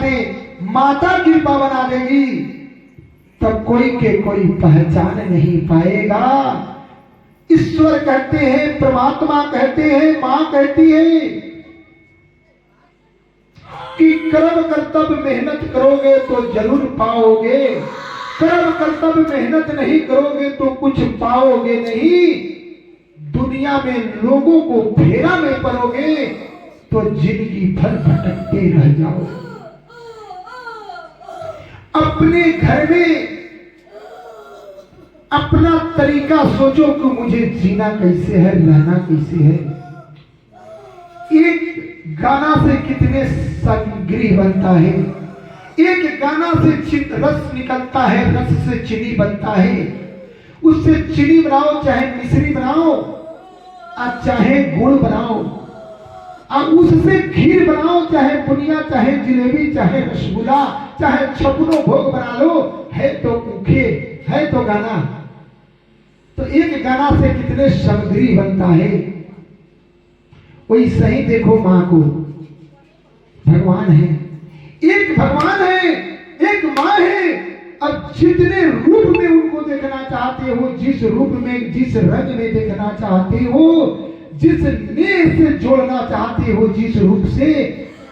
दे, माता कृपा बना देगी, तब कोई के कोई पहचान नहीं पाएगा। ईश्वर कहते हैं, परमात्मा कहते हैं, मां कहती है कि कर्म कर्तव्य मेहनत करोगे तो जरूर पाओगे, कर्म कर्तव्य मेहनत नहीं करोगे तो कुछ पाओगे नहीं। दुनिया में लोगों को फेरा में पड़ोगे तो जिंदगी भर भटकते रह जाओगे। अपने घर में अपना तरीका सोचो कि मुझे जीना कैसे है, रहना कैसे है। एक गाना से कितने सामग्री बनता है, एक गाना से रस निकलता है, रस से चीनी बनता है। उससे चीनी बनाओ चाहे मिश्री बनाओ और चाहे गुड़ बनाओ, और उससे खीर बनाओ चाहे बुनिया, चाहे जिलेबी, चाहे रसगुल्ला, चाहे छपनो भोग बना लो, है तो मुखे, है तो गाना। तो एक गाना से कितने सामग्री बनता है। वैसे ही देखो मां को, भगवान है, एक भगवान है, एक मां है। अब जितने रूप में उनको देखना चाहते हो, जिस रूप में, जिस रंग में देखना चाहते हो, जिस नेह से जोड़ना चाहते हो, जिस रूप से,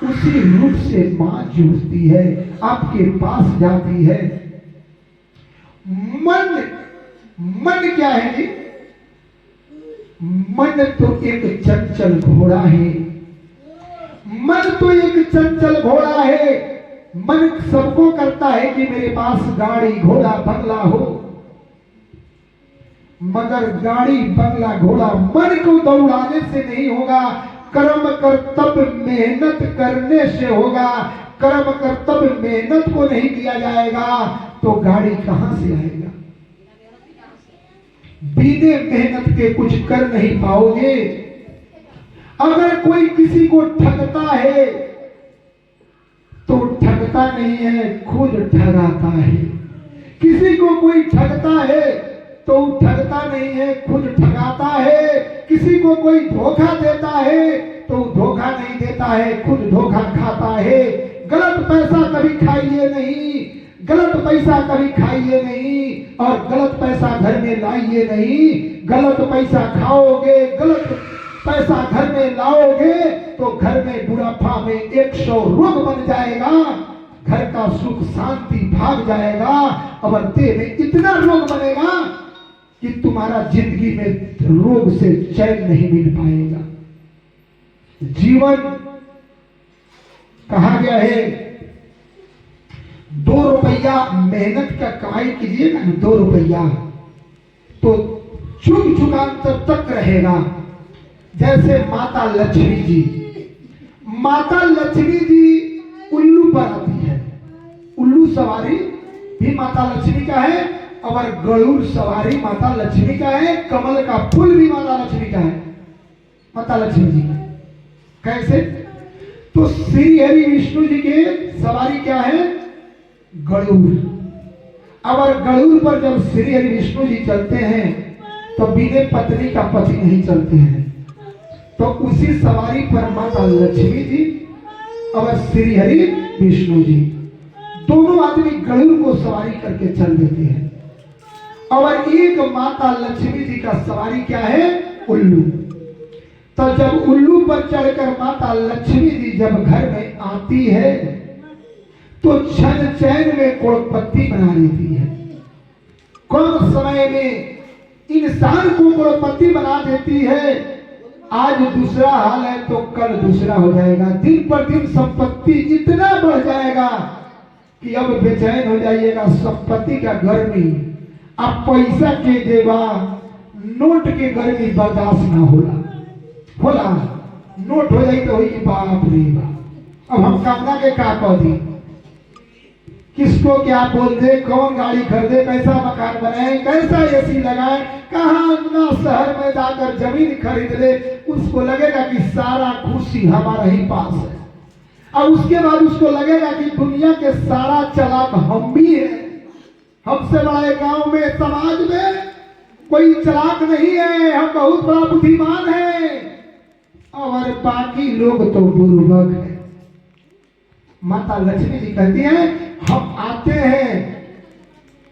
उसी रूप से मां जुड़ती है, आपके पास जाती है। मन क्या है जी? मन तो एक चंचल घोड़ा है, मन तो एक चंचल घोड़ा है। मन सबको करता है कि मेरे पास गाड़ी घोड़ा बंगला हो, मगर गाड़ी बंगला घोड़ा मन को दौड़ाने से नहीं होगा, कर्म कर्तव्य मेहनत करने से होगा। कर्म कर्तव्य मेहनत को नहीं किया जाएगा तो गाड़ी कहां से आएगा? बिना मेहनत के कुछ कर नहीं पाओगे। अगर कोई किसी को ठगता है तो ठगता नहीं है, खुद ठगाता है। किसी को कोई ठगता है तो ठगता नहीं है, खुद ठगाता है। किसी को कोई धोखा देता है तो धोखा नहीं देता है, खुद धोखा खाता है। गलत पैसा कभी खाइए नहीं, गलत पैसा कभी खाइए नहीं, और गलत पैसा घर में लाइए नहीं। गलत पैसा खाओगे, गलत पैसा घर में लाओगे तो घर में बुढ़ापा में 100 रोग बन जाएगा, घर का सुख शांति भाग जाएगा, और देह में इतना रोग बनेगा कि तुम्हारा जिंदगी में रोग से चैन नहीं मिल पाएगा। जीवन कहा गया है 2 रुपया मेहनत का कमाई कीजिएगा ना, 2 रुपया तो चुग चुगांतर तक रहेगा। जैसे माता लक्ष्मी जी, माता लक्ष्मी जी उल्लू पर आती है, उल्लू सवारी भी माता लक्ष्मी का है, और गरुड़ सवारी माता लक्ष्मी का है, कमल का फूल भी माता लक्ष्मी का है, माता लक्ष्मी जी का। कैसे? तो श्री हरि विष्णु जी के सवारी क्या है? गरुड़। और गरुड़ पर जब श्री हरि विष्णु जी चलते हैं तो बिना पत्नी का पति नहीं चलते हैं। तो उसी सवारी पर माता लक्ष्मी जी और श्री हरि विष्णु जी दोनों आदमी गरुड़ को सवारी करके चल देते हैं। और एक माता लक्ष्मी जी का सवारी क्या है? उल्लू। तो जब उल्लू पर चढ़कर माता लक्ष्मी जी जब घर में आती है तो क्षण चैन में करोड़पति बना लेती है। कम समय में इंसान को करोड़पति बना देती है। आज दूसरा हाल है तो कल दूसरा हो जाएगा। दिन पर दिन संपत्ति इतना बढ़ जाएगा कि अब बेचैन हो जाइएगा। संपत्ति का गर्मी, अब पैसा के देवा, नोट के गर्मी बर्दाश्त ना होला नोट हो जाए तो होगी बाप रे बाप। अब हम कामना के का कह दी, किसको क्या बोल दे, कौन गाड़ी खरीदे, कैसा मकान बनाए, कैसा एसी लगाए, कहाँ अपना शहर में जाकर जमीन खरीद ले, उसको लगेगा कि सारा खुशी हमारा ही पास है। और उसके बाद उसको लगेगा कि दुनिया के सारा चालाक हम भी है। हमसे बड़े गांव में, समाज में कोई चालाक नहीं है, हम बहुत बड़ा बुद्धिमान है और बाकी लोग तो बुर्बक है। माता लक्ष्मी जी कहती हैं हम आते हैं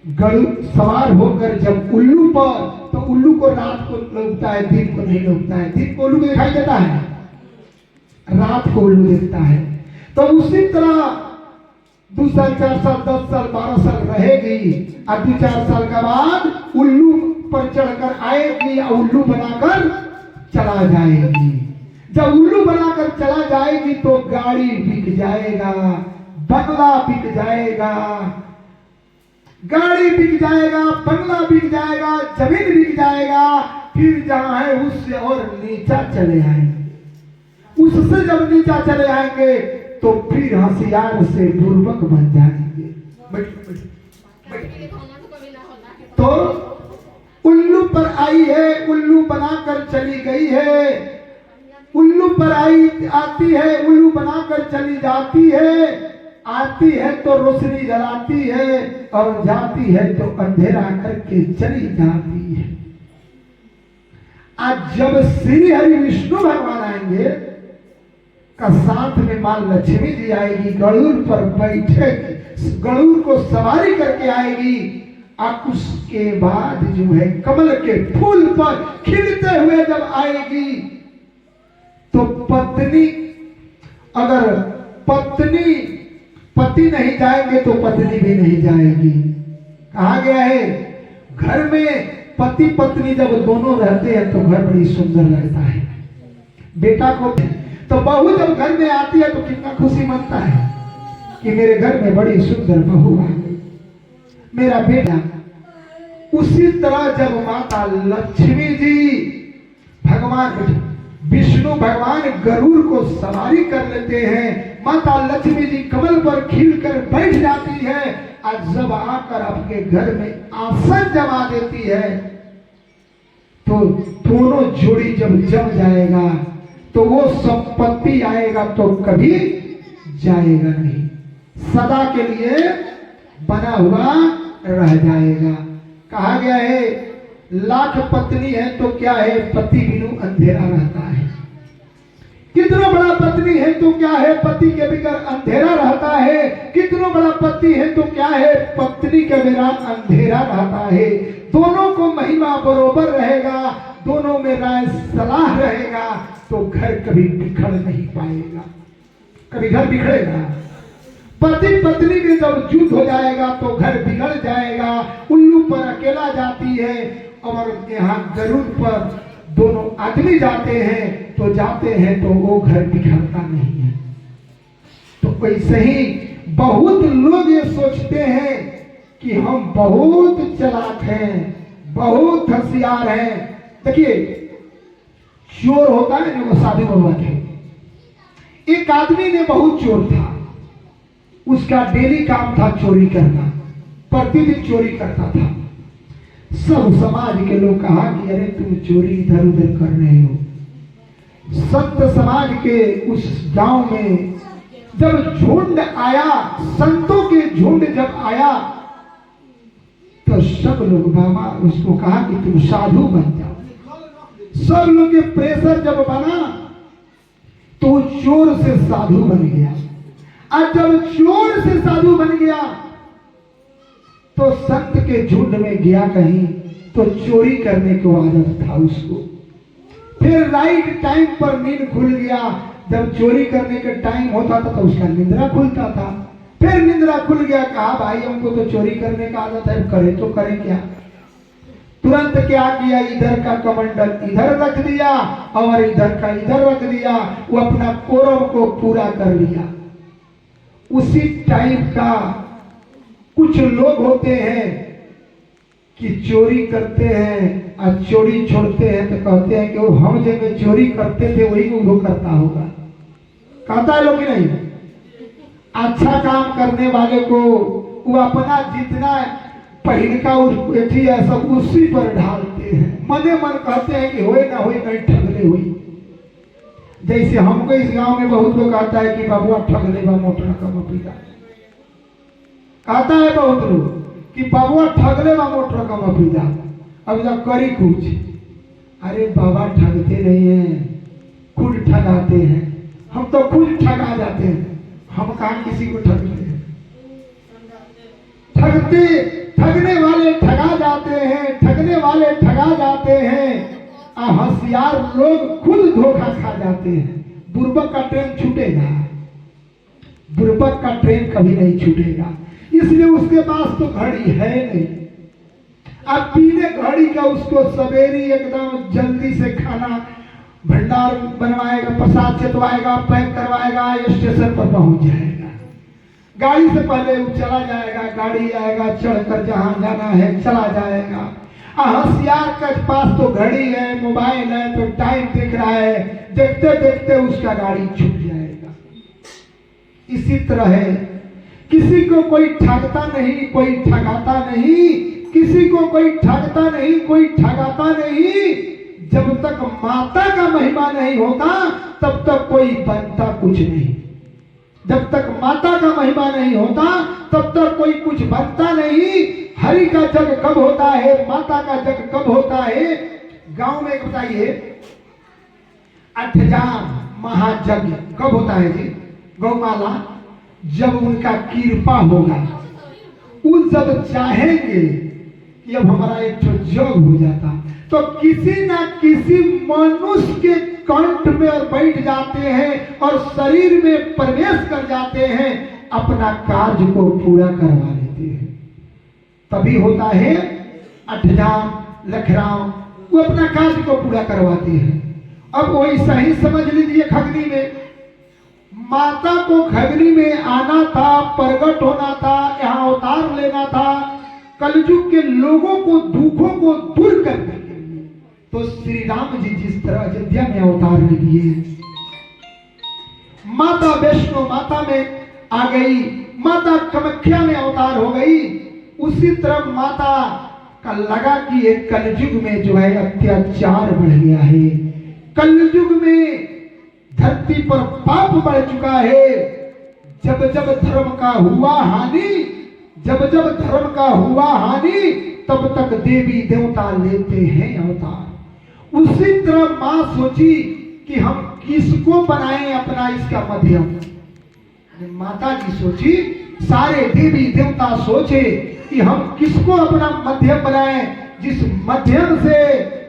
गरुड़ सवार होकर जब उल्लू पर, तो उल्लू को रात को लौटता है, दिन को नहीं लौटता है। दिन को उल्लू दिखाई देता है, रात को उल्लू देखता है। तो उसी तरह 2 साल 4 साल 10 साल 12 साल रहेगी और 2-4 साल के बाद उल्लू पर चढ़कर आएगी और उल्लू बनाकर चला जाएगी। जब उल्लू बनाकर चला जाएगी तो गाड़ी बिक जाएगा, बंगला बिक जाएगा, गाड़ी बिक जाएगा, बंगला बिक जाएगा, जमीन बिक जाएगा। फिर जहां है उससे और नीचा चले आएंगे। उससे जब नीचा चले आएंगे तो फिर होशियार से बुर्बक बन जाएंगे। तो उल्लू पर आई है, उल्लू बनाकर चली गई है, उल्लू पर आई आती है, उल्लू बनाकर चली जाती है। आती है तो रोशनी जलाती है और जाती है तो अंधेरा करके चली जाती है। आज जब श्री हरि विष्णु भगवान आएंगे का साथ में मां लक्ष्मी जी आएगी, गरुड़ पर बैठेगी, गरुड़ को सवारी करके आएगी। और उसके बाद जो है कमल के फूल पर खिलते हुए जब आएगी तो पत्नी, अगर पति नहीं जाएंगे तो पत्नी भी नहीं जाएगी। कहा गया है घर में पति पत्नी जब दोनों रहते हैं तो घर बड़ी सुंदर लगता है। बेटा को तो बहू जब घर में आती है तो कितना खुशी मनता है कि मेरे घर में बड़ी सुंदर बहू आ गई, मेरा बेटा। उसी तरह जब माता लक्ष्मी जी भगवान विष्णु भगवान गरुड़ को सवारी कर लेते हैं, माता लक्ष्मी जी कमल पर खिलकर बैठ जाती है और जब आकर आपके घर में आसन जमा देती है तो दोनों जोड़ी जब जम जाएगा तो वो संपत्ति आएगा तो कभी जाएगा नहीं, सदा के लिए बना हुआ रह जाएगा। कहा गया है लाख पत्नी है तो क्या है, पति बिनु अंधेरा रहता है। कितना बड़ा पत्नी है तो क्या है, पति के बिगर अंधेरा रहता है। कितना बड़ा पति है तो क्या है, पत्नी के बिना अंधेरा रहता है। दोनों को महिमा बरोबर रहेगा, दोनों में राय सलाह रहेगा तो घर कभी बिखर नहीं पाएगा। कभी घर बिखरेगा? पति पत्नी में जब युद्ध हो जाएगा तो घर बिगड़ जाएगा। उल्लू पर अकेला जाती है और यहाँ गरुड़ पर दोनों आदमी जाते हैं तो वो घर बिखरता नहीं है। तो वैसे ही बहुत लोग ये सोचते हैं कि हम बहुत चालाक हैं, बहुत होशियार हैं। देखिए चोर होता है ना, वो साधु बाबा थे। एक आदमी ने बहुत चोर था, उसका डेली काम था चोरी करना, प्रतिदिन चोरी करता था। सब समाज के लोग कहा कि अरे तुम चोरी इधर उधर कर रहे हो। संत समाज के उस गांव में जब झुंड आया, संतों के झुंड जब आया तो सब लोग बाबा उसको कहा कि तुम साधु बन जाओ। सब लोग के प्रेशर जब बना तो चोर से साधु बन गया। और जब चोर से साधु बन गया तो संत के झुंड में गया कहीं तो चोरी करने को आदत था उसको। फिर राइट टाइम पर नींद खुल गया। जब चोरी करने का टाइम होता था तो उसका निंद्रा खुलता था। फिर निंद्रा खुल गया, कहा भाई हमको तो चोरी करने का आदत है, करे तो करे क्या। तुरंत क्या किया, इधर का कमंडल इधर रख दिया और इधर का इधर रख दिया। वो अपना कोरव को पूरा कर लिया। उसी टाइप का कुछ लोग होते हैं कि चोरी करते हैं और चोरी छोड़ते हैं तो कहते हैं कि वो हम जब चोरी करते थे वही वो करता होगा। कहता है लोग कि नहीं? अच्छा काम करने वाले को वो अपना जितना पहन का उठी है सब उसी पर ढालते हैं। मने मन कहते हैं कि होए ना होए कहीं ठगले हुई। जैसे हमको इस गांव में बहुत लोग कहता है कि बाबुआ ठगले बा मोटर कम पीता। कहता है बहुत लोग कि बाबुआ ठगले बा मोटर कम पीता। अब जब करी कुछ, अरे बाबा ठगते नहीं है, खुद ठगाते हैं। हम तो खुद ठगा जाते हैं। हम कहाँ किसी को ठगते हैं? ठगने वाले ठगा जाते हैं, ठगने वाले ठगा जाते हैं, होशियार लोग खुद धोखा खा जाते हैं। बुर्बक का ट्रेन छूटेगा? बुर्बक का ट्रेन कभी नहीं छूटेगा, इसलिए उसके पास तो घड़ी है नहीं। अब पीने घड़ी का उसको सवेरे एकदम जल्दी से खाना भंडार बनवाएगा, प्रसाद चटवाएगा, पैक करवाएगा, स्टेशन पर पहुंच जाएगा। गाड़ी से पहले वो चला जाएगा, गाड़ी आएगा, चढ़कर जहां जाना है चला जाएगा। होशियार के पास तो घड़ी है, मोबाइल है, तो टाइम देख रहा है, देखते देखते उसका गाड़ी छूट जाएगा। इसी तरह है, किसी को कोई ठगता नहीं, कोई ठगाता नहीं, किसी को कोई ठगता नहीं, कोई ठगाता नहीं। जब तक माता का महिमा नहीं होता तब तक कोई बनता कुछ नहीं। जब तक माता का महिमा नहीं होता तब तक कोई कुछ बनता नहीं। हरि का जग कब होता है, माता का जग कब होता है? गांव में एक बताइए, अष्टजाम महायज्ञ कब होता है जी? गौमाला जब उनका कृपा होगा, वो जब चाहेंगे कि अब हमारा एक जग हो जाता, तो किसी ना किसी मनुष्य के कंठ में और बैठ जाते हैं और शरीर में प्रवेश कर जाते हैं, अपना कार्य को पूरा करवा लेते हैं। तभी होता है अष्टजाम लखराम, वो अपना कार्य को पूरा करवाते हैं। अब वैसा ही समझ लीजिए, खगनी में माता को खगनी में आना था, प्रकट होना था, यहाँ अवतार लेना था, कलयुग के लोगों को दुखों को दूर करने के लिए। तो श्री राम जी जिस तरह अयोध्या में अवतार ले दिए, माता वैष्णो माता में आ गई, माता कामाख्या में अवतार हो गई, उसी तरह माता का लगा कि एक कलयुग में जो है अत्याचार बढ़ गया है, कलयुग में धरती पर पाप बढ़ चुका है। जब जब धर्म का हुआ हानि, जब जब धर्म का हुआ हानि, तब तक देवी देवता लेते हैं अवतार। उसी तरह मां सोची कि हम किसको बनाएं अपना इसका मध्यम। माता जी सोची, सारे देवी देवता सोचे कि हम किसको अपना मध्यम बनाएं, जिस मध्यम से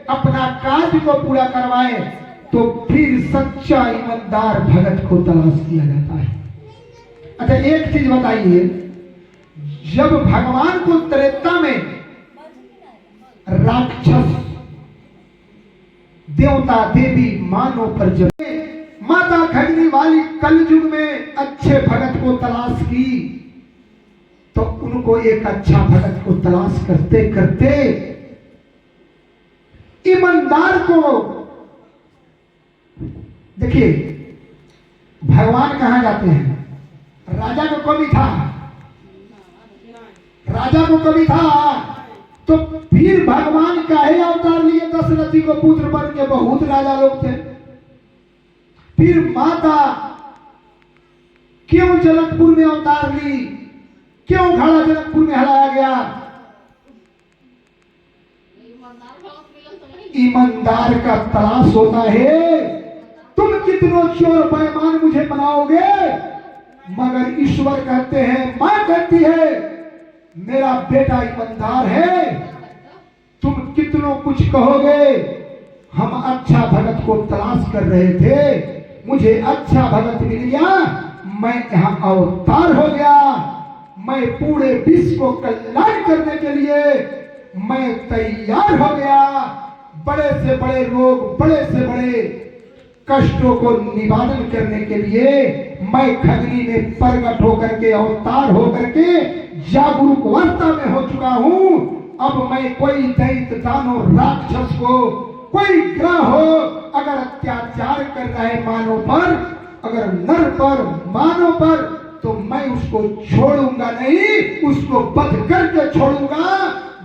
अपना कार्य को पूरा करवाएं। तो फिर सच्चा ईमानदार भगत को तलाश किया जाता है। अच्छा एक चीज बताइए, जब भगवान को त्रेता में राक्षस देवता देवी मानव पर जब माता खगनी वाली कलयुग में अच्छे भगत को तलाश की, तो उनको एक अच्छा भगत को तलाश करते करते ईमानदार को, देखिए भगवान कहां जाते हैं? राजा को कभी था, राजा को कभी था, तो फिर भगवान काहे अवतार लिए? दशरथी को पुत्र बन के बहुत राजा लोग थे। फिर माता क्यों जनकपुर में अवतार ली? क्यों घड़ा जनकपुर में हलाया गया? ईमानदार का तलाश होता है। तुम कितनों चोर बेईमान मुझे बनाओगे, मगर ईश्वर कहते हैं, मां कहती है, मेरा बेटा ईमानदार है। तुम कितनों कुछ कहोगे, हम अच्छा भगत को तलाश कर रहे थे, मुझे अच्छा भगत मिल गया, मैं यहां अवतार हो गया, मैं पूरे विश्व को कल्याण करने के लिए मैं तैयार हो गया। बड़े से बड़े रोग, बड़े से बड़े कष्टों को निवारण करने के लिए मैं खगनी में प्रकट होकर के, अवतार होकर के जागरूक अवस्था में हो चुका हूं। अब मैं कोई दैत्य दानव राक्षस को, कोई ग्रह हो अगर अत्याचार कर रहा है मानव पर, अगर नर पर, मानव पर, तो मैं उसको छोड़ूंगा नहीं, उसको वध करके छोड़ूंगा।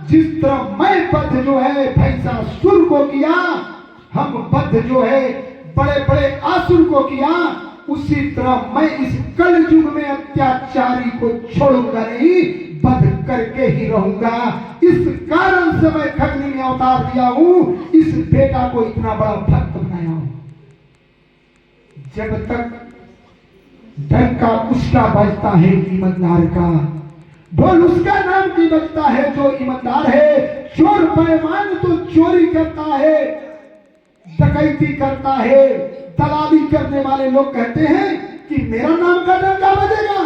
जिस तरह मैं वध जो है भैंसासुर को किया, हम वध जो है बड़े बड़े आसुर को किया, उसी तरह मैं इस कलयुग में अत्याचारी को छोड़ूंगा नहीं, वध करके ही रहूंगा। इस कारण से मैं खगनी में अवतार दिया हूं, इस बेटा को इतना बड़ा भक्त बनाया हूं। जब तक डंका उसका बजता है ईमानदार का, ढोल उसका नाम की बजता है जो ईमानदार है। चोर बेईमान तो चोरी करता है, डकैती करता है, दलाली करने वाले लोग कहते हैं कि मेरा नाम का डंका बजेगा।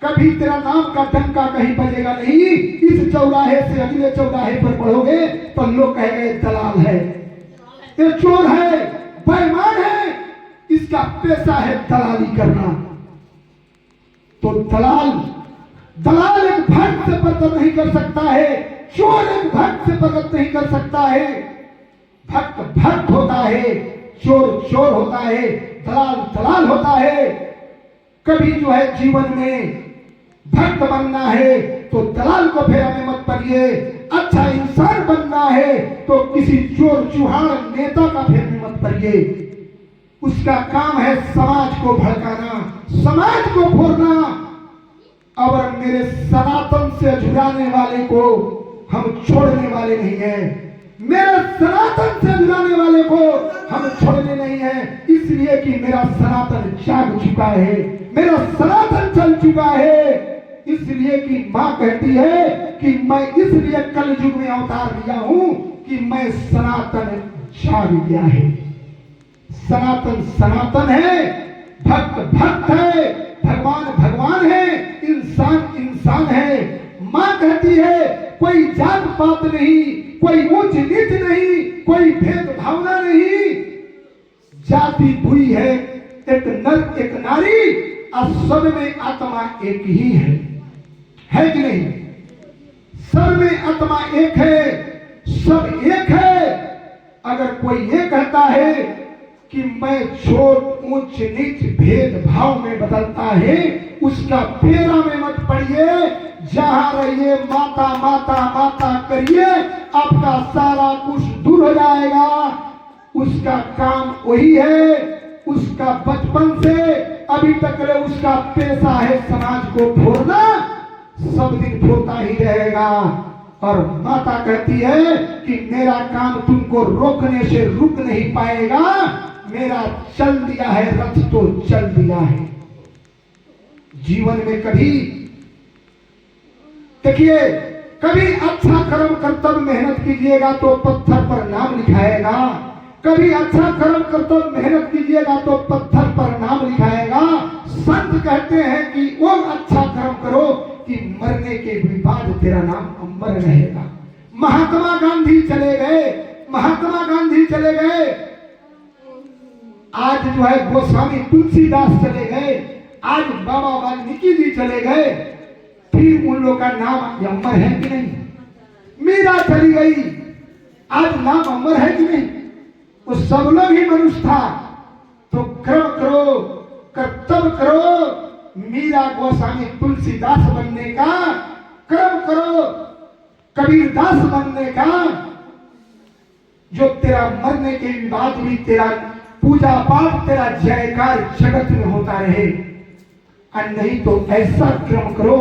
कभी तेरा नाम का डंका कहीं बजेगा नहीं। इस चौराहे से अगले चौराहे पर बढ़ोगे तो लोग कहेंगे दलाल है, ये चोर है, बेईमान है, इसका पेशा है दलाली करना। तो दलाल एक भक्त से प्रगट नहीं कर सकता है, चोर एक भक्त से प्रगट नहीं कर सकता है। भक्त भक्त होता है, चोर चोर होता है, दलाल दलाल होता है। कभी जो है जीवन में भक्त बनना है तो दलाल को फेरा में मत पड़िए, अच्छा इंसान बनना है तो किसी चोर चुहाड़ नेता का फेर में मत पड़िए। उसका काम है समाज को भड़काना, समाज को फोड़ना। और मेरे सनातन से जुड़ाने वाले को हम छोड़ने वाले नहीं हैं। मेरे सनातन से जुड़ाने वाले को हम छोड़ने नहीं हैं, इसलिए कि मेरा सनातन जाग चुका है, मेरा सनातन चल चुका है। इसलिए कि माँ कहती है कि मैं इसलिए कल युग में अवतार लिया हूं कि मैं सनातन जाग गया है। सनातन सनातन है, भक्त भक्त है, भगवान भगवान है, इंसान इंसान है। माँ कहती है कोई जात पात नहीं, कोई ऊंच नीच नहीं, कोई भेद भावना नहीं। जाति हुई है एक नर एक नारी और सब में आत्मा एक ही है कि नहीं? सब में आत्मा एक है, सब एक है। अगर कोई ये कहता है कि मैं छोट ऊंच नीच भेद भाव में बदलता है, उसका फेरा में मत पड़िए। जहां रहिए माता माता माता करिए, आपका सारा कुछ दूर हो जाएगा। उसका काम वही है, उसका बचपन से अभी तक उसका पेशा है समाज को फोड़ना, सब दिन फोड़ता ही रहेगा। और माता कहती है कि मेरा काम तुमको रोकने से रुक नहीं पाएगा, मेरा चल दिया है रथ तो चल दिया है। जीवन में कभी देखिए, कभी अच्छा कर्म कर्तव्य मेहनत कीजिएगा तो पत्थर पर नाम लिखाएगा, कभी अच्छा कर्म कर्तव्य मेहनत कीजिएगा तो पत्थर पर नाम लिखाएगा। संत कहते हैं कि वो अच्छा कर्म करो कि मरने के भी बाद तेरा नाम अमर रहेगा। महात्मा गांधी चले गए, महात्मा गांधी चले गए, आज जो है गोस्वामी तुलसीदास चले गए, आज बाबा वाल्मीकि जी चले गए, फिर उन लोगों का नाम अमर है कि नहीं? मीरा चली गई, आज नाम अमर है कि नहीं? वो सब लोग ही मनुष्य था। तो कर्म करो, कर्तव्य करो, मीरा गोस्वामी तुलसीदास बनने का कर्म करो, कबीरदास बनने का, जो तेरा मरने के बाद भी तेरा पूजा पाठ तेरा जयकार जगत में होता रहे। और नहीं तो ऐसा क्रम करो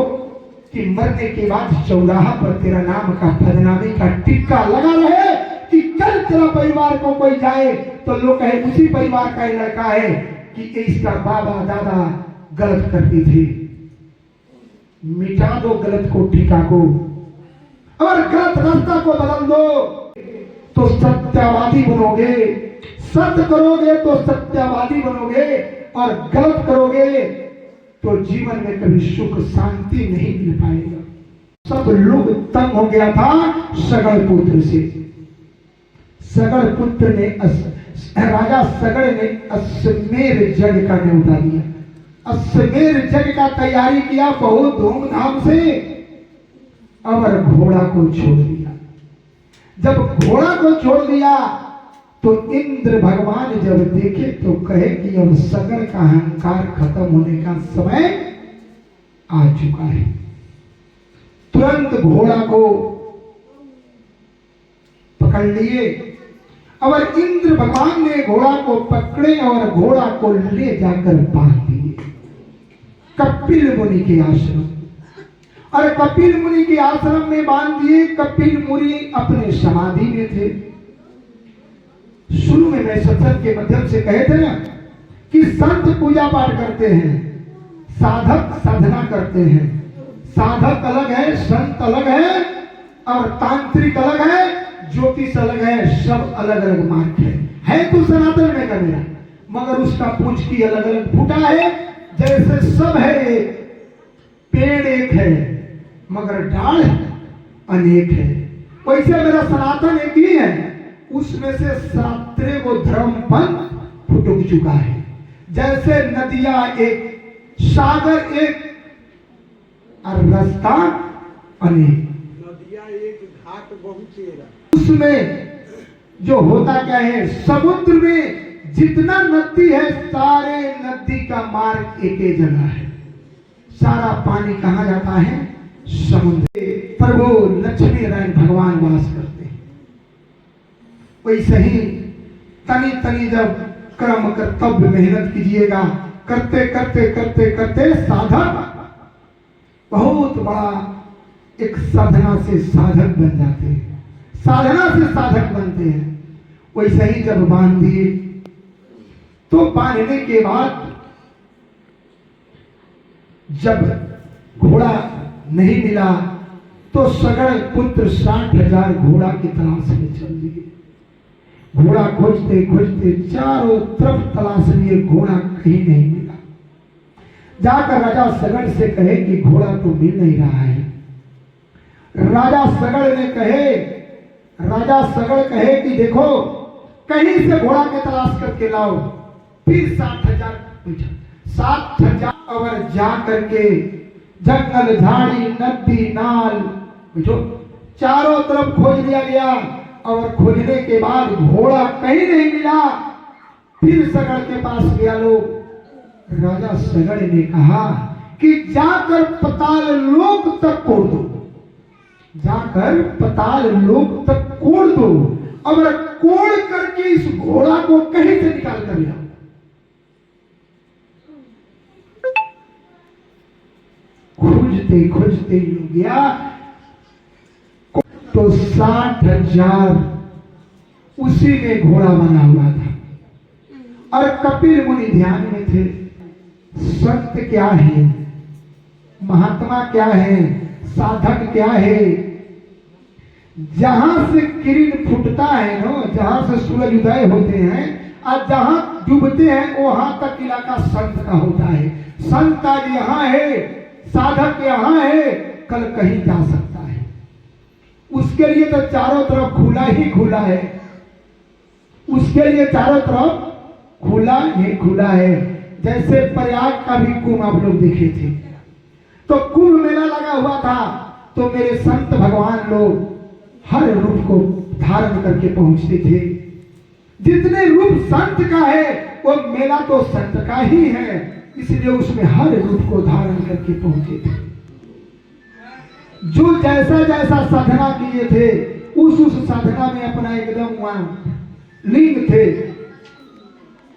कि मरने के बाद चौराहा पर तेरा नाम का बदनामी का टिक्का लगा रहे, कि कल तेरा परिवार को कोई जाए तो लोग कहे उसी परिवार का ही लड़का है, कि इसका बाबा दादा गलत करती थी। मिटा दो गलत को टीका को, और गलत रास्ता को बदल दो तो सत्यवादी बनोगे। सत्य करोगे तो सत्यवादी बनोगे, और गलत करोगे तो जीवन में कभी सुख शांति नहीं मिल पाएगा। सब लोग तंग हो गया था सगड़ पुत्र से। सगड़ पुत्र ने राजा सगड़ ने अश्वमेध यज्ञ का न्योता दिया। अश्वमेध यज्ञ का तैयारी किया बहुत धूमधाम से, और घोड़ा को छोड़ दिया। जब घोड़ा को छोड़ दिया तो इंद्र भगवान जब देखे तो कहे कि अब सगड़ का अहंकार खत्म होने का समय आ चुका है। तुरंत घोड़ा को पकड़ लिए, और इंद्र भगवान ने घोड़ा को पकड़े और घोड़ा को ले जाकर बांध दिए कपिल मुनि के आश्रम। और कपिल मुनि के आश्रम में बांध दिए। कपिल मुनि अपने समाधि में थे। शुरू में मैं सत्संग के माध्यम से कहे थे ना कि संत पूजा पाठ करते हैं, साधक साधना करते हैं। साधक अलग है, संत अलग है, और तांत्रिक अलग है, ज्योतिष अलग है। सब अलग अलग मार्ग है तो सनातन में का मेरा, मगर उसका पूछ की अलग अलग फूटा है। जैसे सब है एक, पेड़ एक है मगर डाल अनेक है, वैसे मेरा सनातन एक ही है। उसमें से 7 वो धर्म पंथ फुटुक चुका है। जैसे नदियां एक, सागर एक, और रास्ता अनेक। नदियां एक, घाट बहुत तेरा। उसमें जो होता क्या है, समुद्र में जितना नदी है, सारे नदी का मार्ग एक ही जगह है। सारा पानी कहाँ जाता है? समुद्र। प्रभु लक्ष्मी नारायण भगवान वास करते हैं। वैसे ही तनी तनी जब कर्म कर्तव्य मेहनत कीजिएगा, करते करते करते करते साधक बहुत बड़ा एक साधना से साधक बन जाते हैं, साधना से साधक बनते हैं। वैसे ही जब बांध दिए तो बांधने के बाद जब घोड़ा नहीं मिला तो सगड़ पुत्र 60,000 घोड़ा की तलाश में चल दिए। घोड़ा खोजते खोजते चारों तरफ तलाश लिए, घोड़ा कहीं नहीं मिला। जाकर राजा सगड़ से कहे कि घोड़ा तो मिल नहीं रहा है। राजा सगड़ कहे कि देखो कहीं से घोड़ा के तलाश करके लाओ। फिर 60,000 और जा करके जंगल झाड़ी नदी नाल चारों तरफ खोज लिया गया, और खोजने के बाद घोड़ा कहीं नहीं मिला। फिर सगड़ के पास गया लोग। राजा सगड़ ने कहा कि जाकर पताल लोक तक कोड़ दो, जाकर पताल लोक तक कोड़ दो, और कोड़ करके इस घोड़ा को कहीं से निकाल कर लिया। खोजते खोजते गया तो 60,000 उसी में घोड़ा बना हुआ था। और कपिल मुनि ध्यान में थे, संत क्या है, महात्मा क्या है, साधक क्या है। जहां से किरण फुटता है ना, जहां से सूरज उदय होते हैं और जहां डूबते हैं, वहां तक इलाका संत का होता है। संत आज यहाँ है, साधक यहाँ है, कल कहीं जा सकता है। उसके लिए तो चारों तरफ खुला ही खुला है, उसके लिए चारों तरफ खुला ही खुला है। जैसे प्रयाग का भी कुंभ आप लोग देखे थे, तो कुंभ मेला लगा हुआ था, तो मेरे संत भगवान लोग हर रूप को धारण करके पहुंचते थे। जितने रूप संत का है वो मेला तो संत का ही है, इसलिए उसमें हर रूप को धारण करके पहुंचे थे। जो जैसा जैसा साधना किए थे उस साधना में अपना एकदम वहां लीन थे,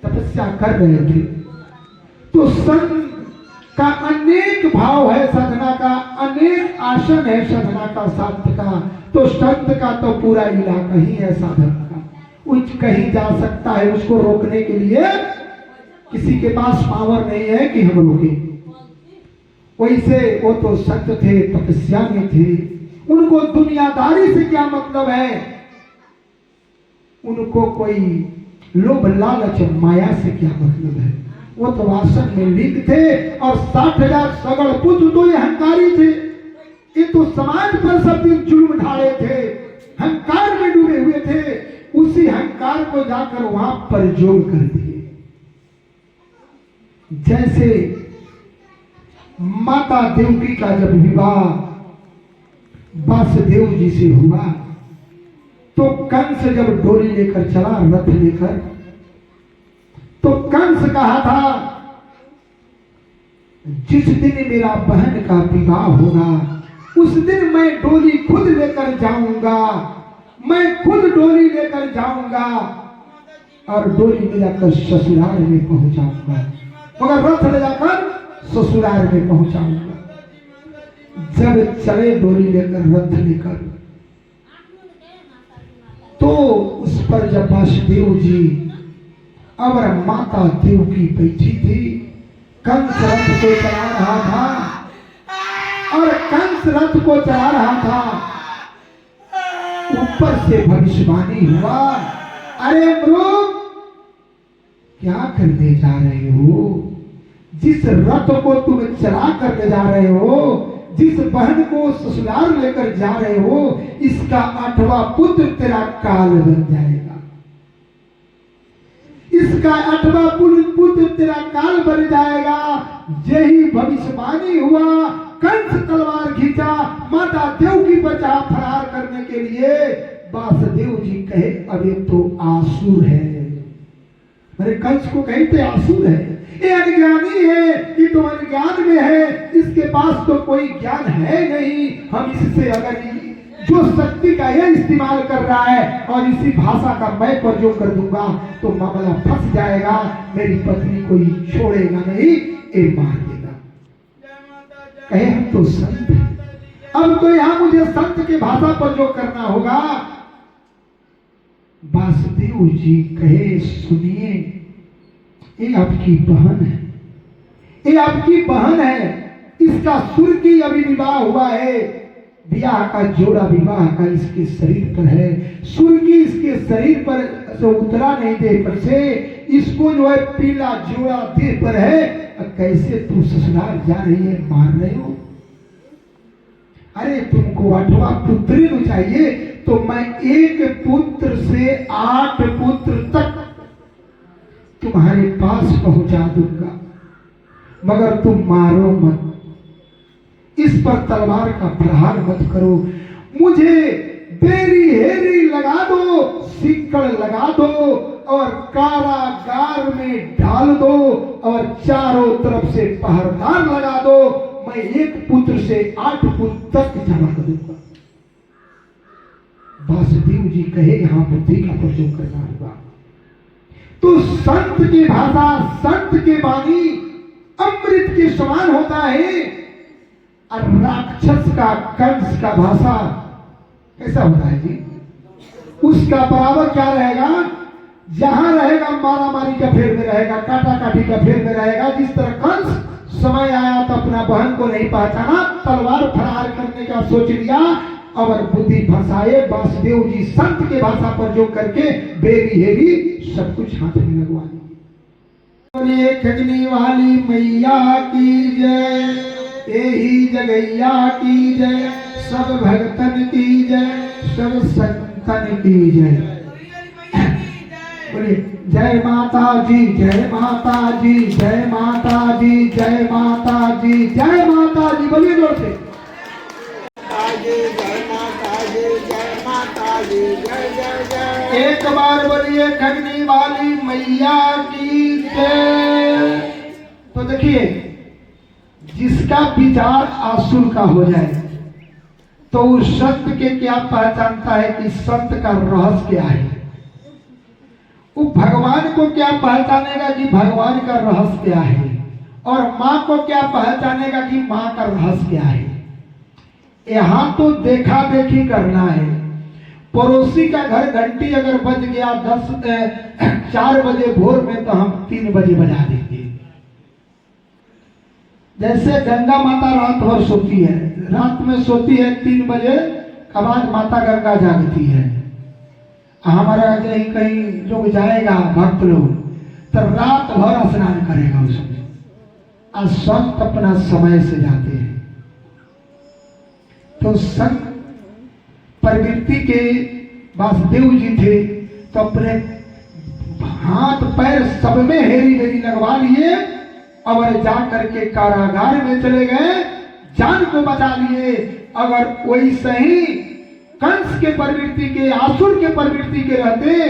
तपस्या कर रहे थे। तो संत का अनेक भाव है, साधना का अनेक आसन है, साधना का संत का। तो संत का तो पूरा इलाका ही है साधक का, उच कहीं जा सकता है। उसको रोकने के लिए किसी के पास पावर नहीं है कि हम रोके। वैसे वो तो संत थे, तपस्या में थे, उनको दुनियादारी से क्या मतलब है, उनको कोई लोभ लालच माया से क्या मतलब है। वो तो वासन में लीन थे। और 60,000 सगड़ पुत्र तो ये अहंकारी थे, ये तो समाज पर सब दिन जुल्म ढाले थे, अहंकार में डूबे हुए थे। उसी अहंकार को जाकर वहां पर जोड़ कर दिए। जैसे माता देवकी का जब विवाह वासुदेव जी से हुआ, तो कंस जब डोरी लेकर चला, रथ लेकर, तो कंस कहा था जिस दिन मेरा बहन का विवाह होगा उस दिन मैं डोली खुद लेकर जाऊंगा, मैं खुद डोली लेकर जाऊंगा और डोली ले जाकर ससुराल में पहुंचाऊंगा, मगर रथ ले जाकर ससुराल में पहुंचाऊंगा। जब चले डोली लेकर, रथ लेकर, तो उस पर जब वासुदेव जी और माता देवकी बैठी थी, कंस रथ को चला रहा था, और कंस रथ को चला रहा था, ऊपर से भविष्यवाणी हुआ, अरे मृग क्या करने जा रहे हो? जिस रथ को तुम चला कर ले जा रहे हो, जिस बहन को ससुराल लेकर जा रहे हो, इसका 8वां पुत्र तेरा काल बन जाएगा। इसका 8वां पुत्र तेरा काल बन जाएगा। यही भविष्यवाणी हुआ, कंस तलवार खींचा, माता देवकी पर जा फरार करने के लिए। वासुदेव जी कहे अब ये तो आसुर है। मेरे कंस को कहे थे आसुर है, ये अज्ञानी है, ये तो अज्ञान में है, इसके पास तो कोई ज्ञान है नहीं। हम इससे अगर जो शक्ति का यह इस्तेमाल कर रहा है और इसी भाषा का मैं प्रयोग कर दूंगा तो मामला फंस जाएगा, मेरी पत्नी को ही छोड़ेगा नहीं, ये मार देगा। कहे हम तो संत हैं, अब तो यहां मुझे संत की भाषा प्रयोग करना होगा। वासुदेव जी कहे सुनिए, ये आपकी बहन है, ये आपकी बहन है, इसका सुर की अभी विवाह हुआ है, ब्याह का जोड़ा विवाह का इसके शरीर पर है, सुर की इसके शरीर पर से उतरा नहीं देह पर से, इसको जो है पीला जोड़ा देह पर है, कैसे तू ससुराल जा रही है, मार रहे हो? अरे तुमको 8वां पुत्र चाहिए तो मैं 1 पुत्र से 8 पुत्र तक तुम्हारे पास पहुंचा दूंगा, मगर तुम मारो मत, इस पर तलवार का प्रहार मत करो, मुझे बेरी हेरी लगा दो, सिक्कड़ लगा दो और कारागार में डाल दो और चारों तरफ से पहरेदार लगा दो, मैं 1 पुत्र से 8 पुत्र तक जमा कर दूंगा। वासुदेव जी कहे यहां बुद्धि का प्रयोग करना होगा। तो संत की भाषा, संत की वाणी अमृत के समान होता है, और राक्षस का, कंस का भाषा कैसा होता है जी? उसका बराबर क्या रहेगा? जहां रहेगा मारा मारी का फेर में रहेगा, काटा काटी का फेर में रहेगा। जिस तरह कंस समय आया तो अपना बहन को नहीं पहचाना, तलवार फरार करने का सोच लिया और बुद्धि फंसाए। वासुदेव जी संत के भाषा पर जो करके बेरी हेरी सब कुछ हाथ में लगवा ली। खगनी वाली मैया की जय, यही जगैया की जय, सब भक्तन की जय, सब संतन की जय। बोलिए जय माता जी, जय माता जी, जय माता जी, जय माता जी, जय माता जी। बोलिए जोर से जय माता जी, जय माता जी, जय जय जय। एक बार बोलिए खगनी वाली मैया की जय। तो देखिए, जिसका विचार आसुर का हो जाए तो उस संत के क्या पहचानता है कि संत का रहस्य क्या है? वो भगवान को क्या पहचानेगा कि भगवान का रहस्य क्या है? और माँ को क्या पहचानेगा कि माँ का रहस्य क्या है? यहाँ तो देखा देखी करना है। पड़ोसी का घर घंटी अगर बज गया 4 बजे भोर में तो हम 3 बजे बजा देंगे। जैसे गंगा माता रात भर सोती है, रात में सोती है 3 बजे के बाद माता गंगा जागती है। हमारा कहीं लोग जाएगा भक्त लोग तो रात भर स्नान करेगा उसमें। आज संत अपना समय से जाते हैं। तो संत प्रवृत्ति के वासुदेव जी थे तो अपने हाथ पैर सब में हेरी मेरी लगवा लिए और जा करके कारागार में चले गए, जान को बचा लिए। अगर कोई सही कंस के प्रवृत्ति के, आसुर के प्रवृत्ति के रहते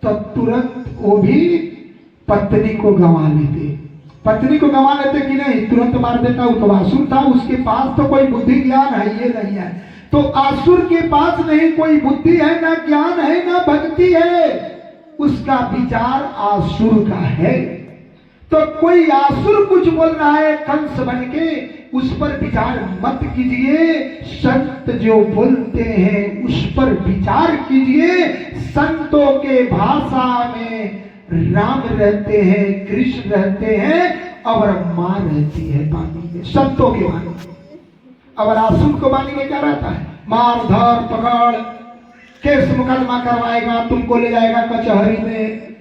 तो तुरंत वो भी पत्नी को गंवा लेते। पत्नी को गंवा लेते कि नहीं, तुरंत मार देता। वो तो आसुर था, उसके पास तो कोई बुद्धि ज्ञान है ये नहीं है। तो आसुर के पास नहीं कोई बुद्धि है, ना ज्ञान है, ना भक्ति है, उसका विचार आसुर का है। तो कोई आसुर कुछ बोल रहा है कंस बन के, उस पर विचार मत कीजिए। संत जो बोलते हैं उस पर विचार कीजिए। संतों के भाषा में राम रहते हैं, कृष्ण रहते हैं और मां रहती है पानी में, संतों के पानी में। और आसुर को पानी में क्या रहता है? मार धर पकड़, केस मुकदमा करवाएगा, तुमको ले जाएगा कचहरी में,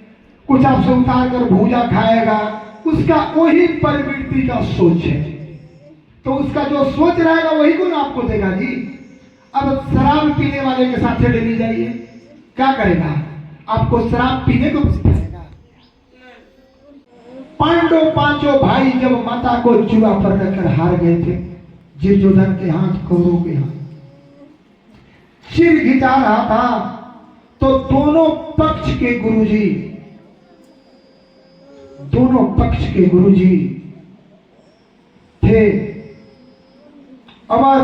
कुछ आपसे उतार कर भूजा खाएगा। उसका वही प्रवृत्ति का सोच है, तो उसका जो सोच रहेगा वही गुण आपको देगा जी। अब शराब पीने वाले के साथ ले जाइए, क्या करेगा? आपको शराब पीने को सिखाएगा। पांडव पांचों भाई जब माता को जुआ पर रखकर हार गए थे, दुर्योधन के हाथ, कौरवों के हाथ, सिर घिचा रहा था, तो दोनों पक्ष के गुरुजी थे। और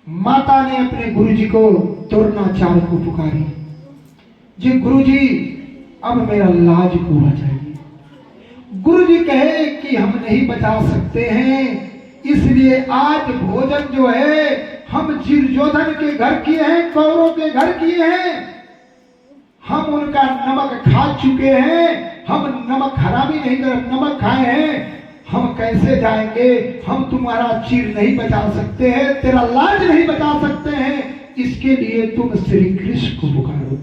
माता ने अपने गुरुजी को, द्रोणाचार्य को पुकारी, जी गुरुजी अब मेरा लाज को बचाइए। गुरुजी कहे कि हम नहीं बचा सकते हैं, इसलिए आज भोजन जो है हम दुर्योधन के घर किए हैं, कौरवों के घर किए हैं। हम उनका नमक खा चुके हैं, हम नमक हरामी नहीं कर, नमक खाए हैं। हम कैसे जाएंगे? हम तुम्हारा चीर नहीं बचा सकते हैं, तेरा लाज नहीं बचा सकते हैं, इसके लिए तुम श्री कृष्ण को पुकारो।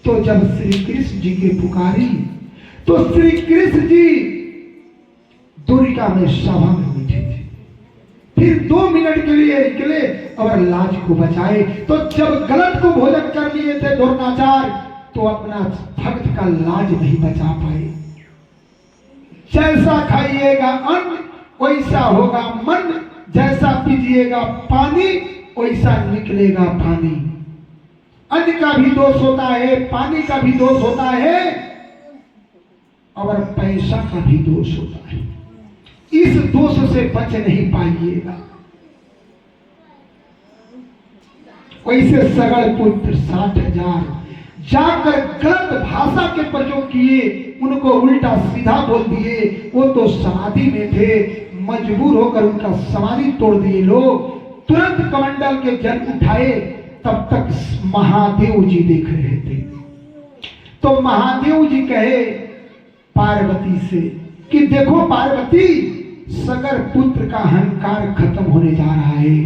तो जब श्री कृष्ण जी के पुकारी तो श्री कृष्ण जी द्वारिका में सभा में बैठे थे। फिर 2 मिनट के लिए निकले और लाज को बचाए। तो जब गलत को भोजन कर लिए थे द्रोणाचार्य, तो अपना भक्त का लाज नहीं बचा पाए। जैसा खाइएगा अन्न वैसा होगा मन, जैसा पीजिएगा पानी वैसा निकलेगा पानी। अन्न का भी दोष होता है, पानी का भी दोष होता है, और पैसा का भी दोष होता है। इस दोष से बच नहीं पाइएगा। वैसे सगल पुत्र 60,000 जाकर गलत भाषा के प्रयोग किए, उनको उल्टा सीधा बोल दिए। वो तो समाधि में थे, मजबूर होकर उनका समाधि तोड़ दिए लोग। तुरंत कमंडल के जल उठाए, तब तक महादेव जी देख रहे थे। तो महादेव जी कहे पार्वती से कि देखो पार्वती, सगर पुत्र का अहंकार खत्म होने जा रहा है,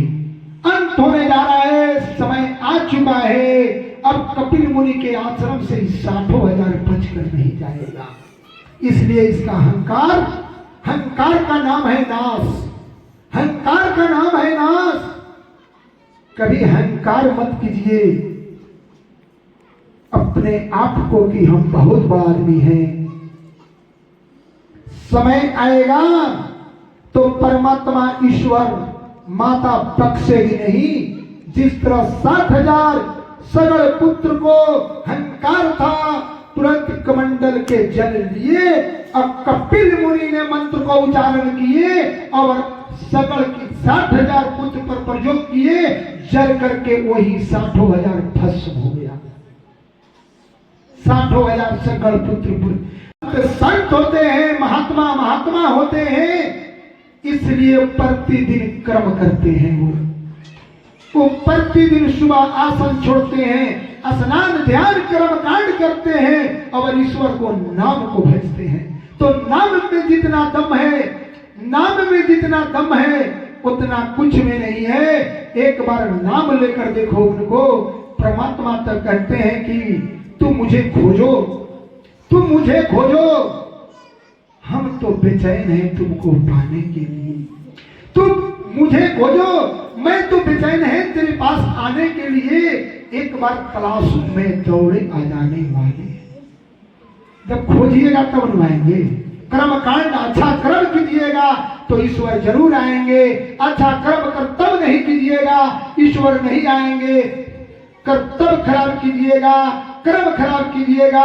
अंत होने जा रहा है, समय आ चुका है। अब कपिल मुनि के आश्रम से 60,000 बचकर नहीं जाएगा, इसलिए इसका अहंकार का नाम है नाश, अहंकार का नाम है नाश। कभी अहंकार मत कीजिए अपने आप को कि हम बहुत बड़ा आदमी हैं। समय आएगा तो परमात्मा ईश्वर माता बख्शेगी नहीं। जिस तरह 60,000 सगल पुत्र को अहंकार था, तुरंत कमंडल के जल लिए और कपिल मुनि ने मंत्र को उच्चारण किए और सगल की 60,000 पुत्र पर प्रयोग किए, जल करके वही 60,000 भस्म हो गया। 60,000 सगल पुत्र संत होते हैं, महात्मा होते हैं, इसलिए प्रतिदिन कर्म करते हैं। वो प्रतिदिन सुबह आसन छोड़ते हैं, स्नान ध्यान कर्म कांड करते हैं और ईश्वर को नाम को भजते हैं। तो नाम में जितना दम है, नाम में जितना दम है उतना कुछ में नहीं है। एक बार नाम लेकर देखो उनको। परमात्मा तक कहते हैं कि तुम मुझे खोजो, तुम मुझे खोजो, हम तो बेचैन हैं तुमको पाने के लिए। तुम मुझे खोजो, मैं तो बेचैन है तेरे पास आने के लिए। एक बार तलाश में दौड़े आ जाने वाले। जब खोजिएगा तब अनुआएंगे। कर्म कांड अच्छा कर्म कीजिएगा तो ईश्वर जरूर आएंगे। अच्छा कर्म कर्तव्य नहीं कीजिएगा ईश्वर नहीं आएंगे। कर्तव्य खराब कीजिएगा, कर्म खराब कीजिएगा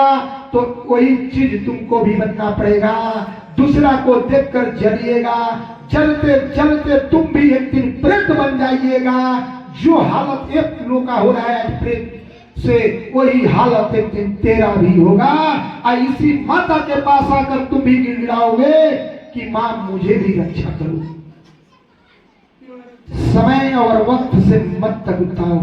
तो वही चीज तुमको भी बनना पड़ेगा। दूसरा को देखकर जलिएगा, चलते चलते तुम भी एक दिन प्रेत बन जाइएगा। जो हालत एक लोग का हो रहा है आज प्रेत से, वही हालत एक दिन तेरा भी होगा। और इसी माता के पास आकर तुम भी गिड़गिड़ाओगे कि मां मुझे भी रक्षा करो। समय और वक्त से मत तकुताओ,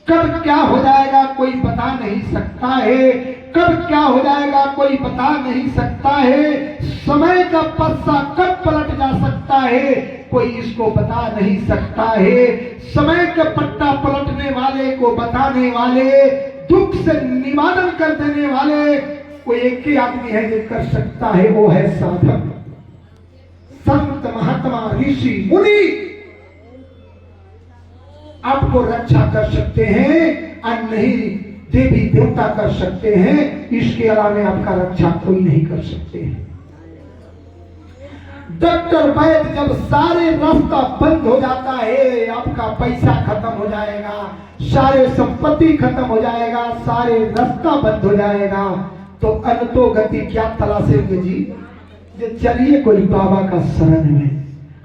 कब क्या हो जाएगा कोई बता नहीं सकता है। कब क्या हो जाएगा कोई बता नहीं सकता है। समय का पस्सा कब पलट जा सकता है कोई इसको बता नहीं सकता है। समय का पट्टा पलटने वाले को बताने वाले, दुख से निवारण कर देने वाले कोई एक ही आदमी है जो कर सकता है, वो है साधक। संत महात्मा ऋषि मुनि आपको रक्षा कर सकते हैं और नहीं देवी देवता कर सकते हैं, इसके अलावा आपका रक्षा कोई नहीं कर सकते हैं। डॉक्टर वैद्य जब सारे रास्ता बंद हो जाता है, आपका पैसा खत्म हो जाएगा, सारे संपत्ति खत्म हो जाएगा, सारे रास्ता बंद हो जाएगा, तो अनतो गति क्या तलाशेंगे जी? जे चलिए कोई बाबा का शरण में,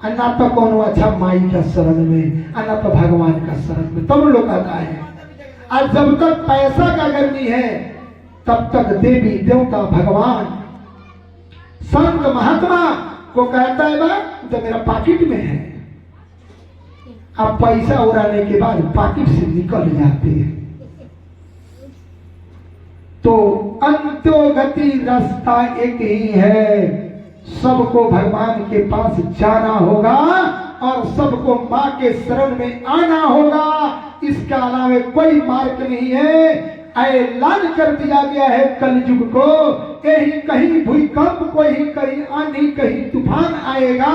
अन्ना तो कौन अच्छा माई का शरण में, अन्ना तो भगवान का शरण में, तब लोग आता है। और जब तक पैसा का गर्मी है तब तक देवी देवता भगवान संत महात्मा को कहता है बा जो मेरा पॉकेट में है। अब पैसा उड़ाने के बाद पॉकेट से निकल जाते हैं। तो अंत्योगति रास्ता एक ही है, सबको भगवान के पास जाना होगा और सबको माँ के शरण में आना होगा। इसके अलावा कोई मार्ग नहीं है। ऐलान कर दिया गया है कलयुग को, कहीं कहीं भूकंप, कोई कहीं आंधी, कहीं तूफान आएगा,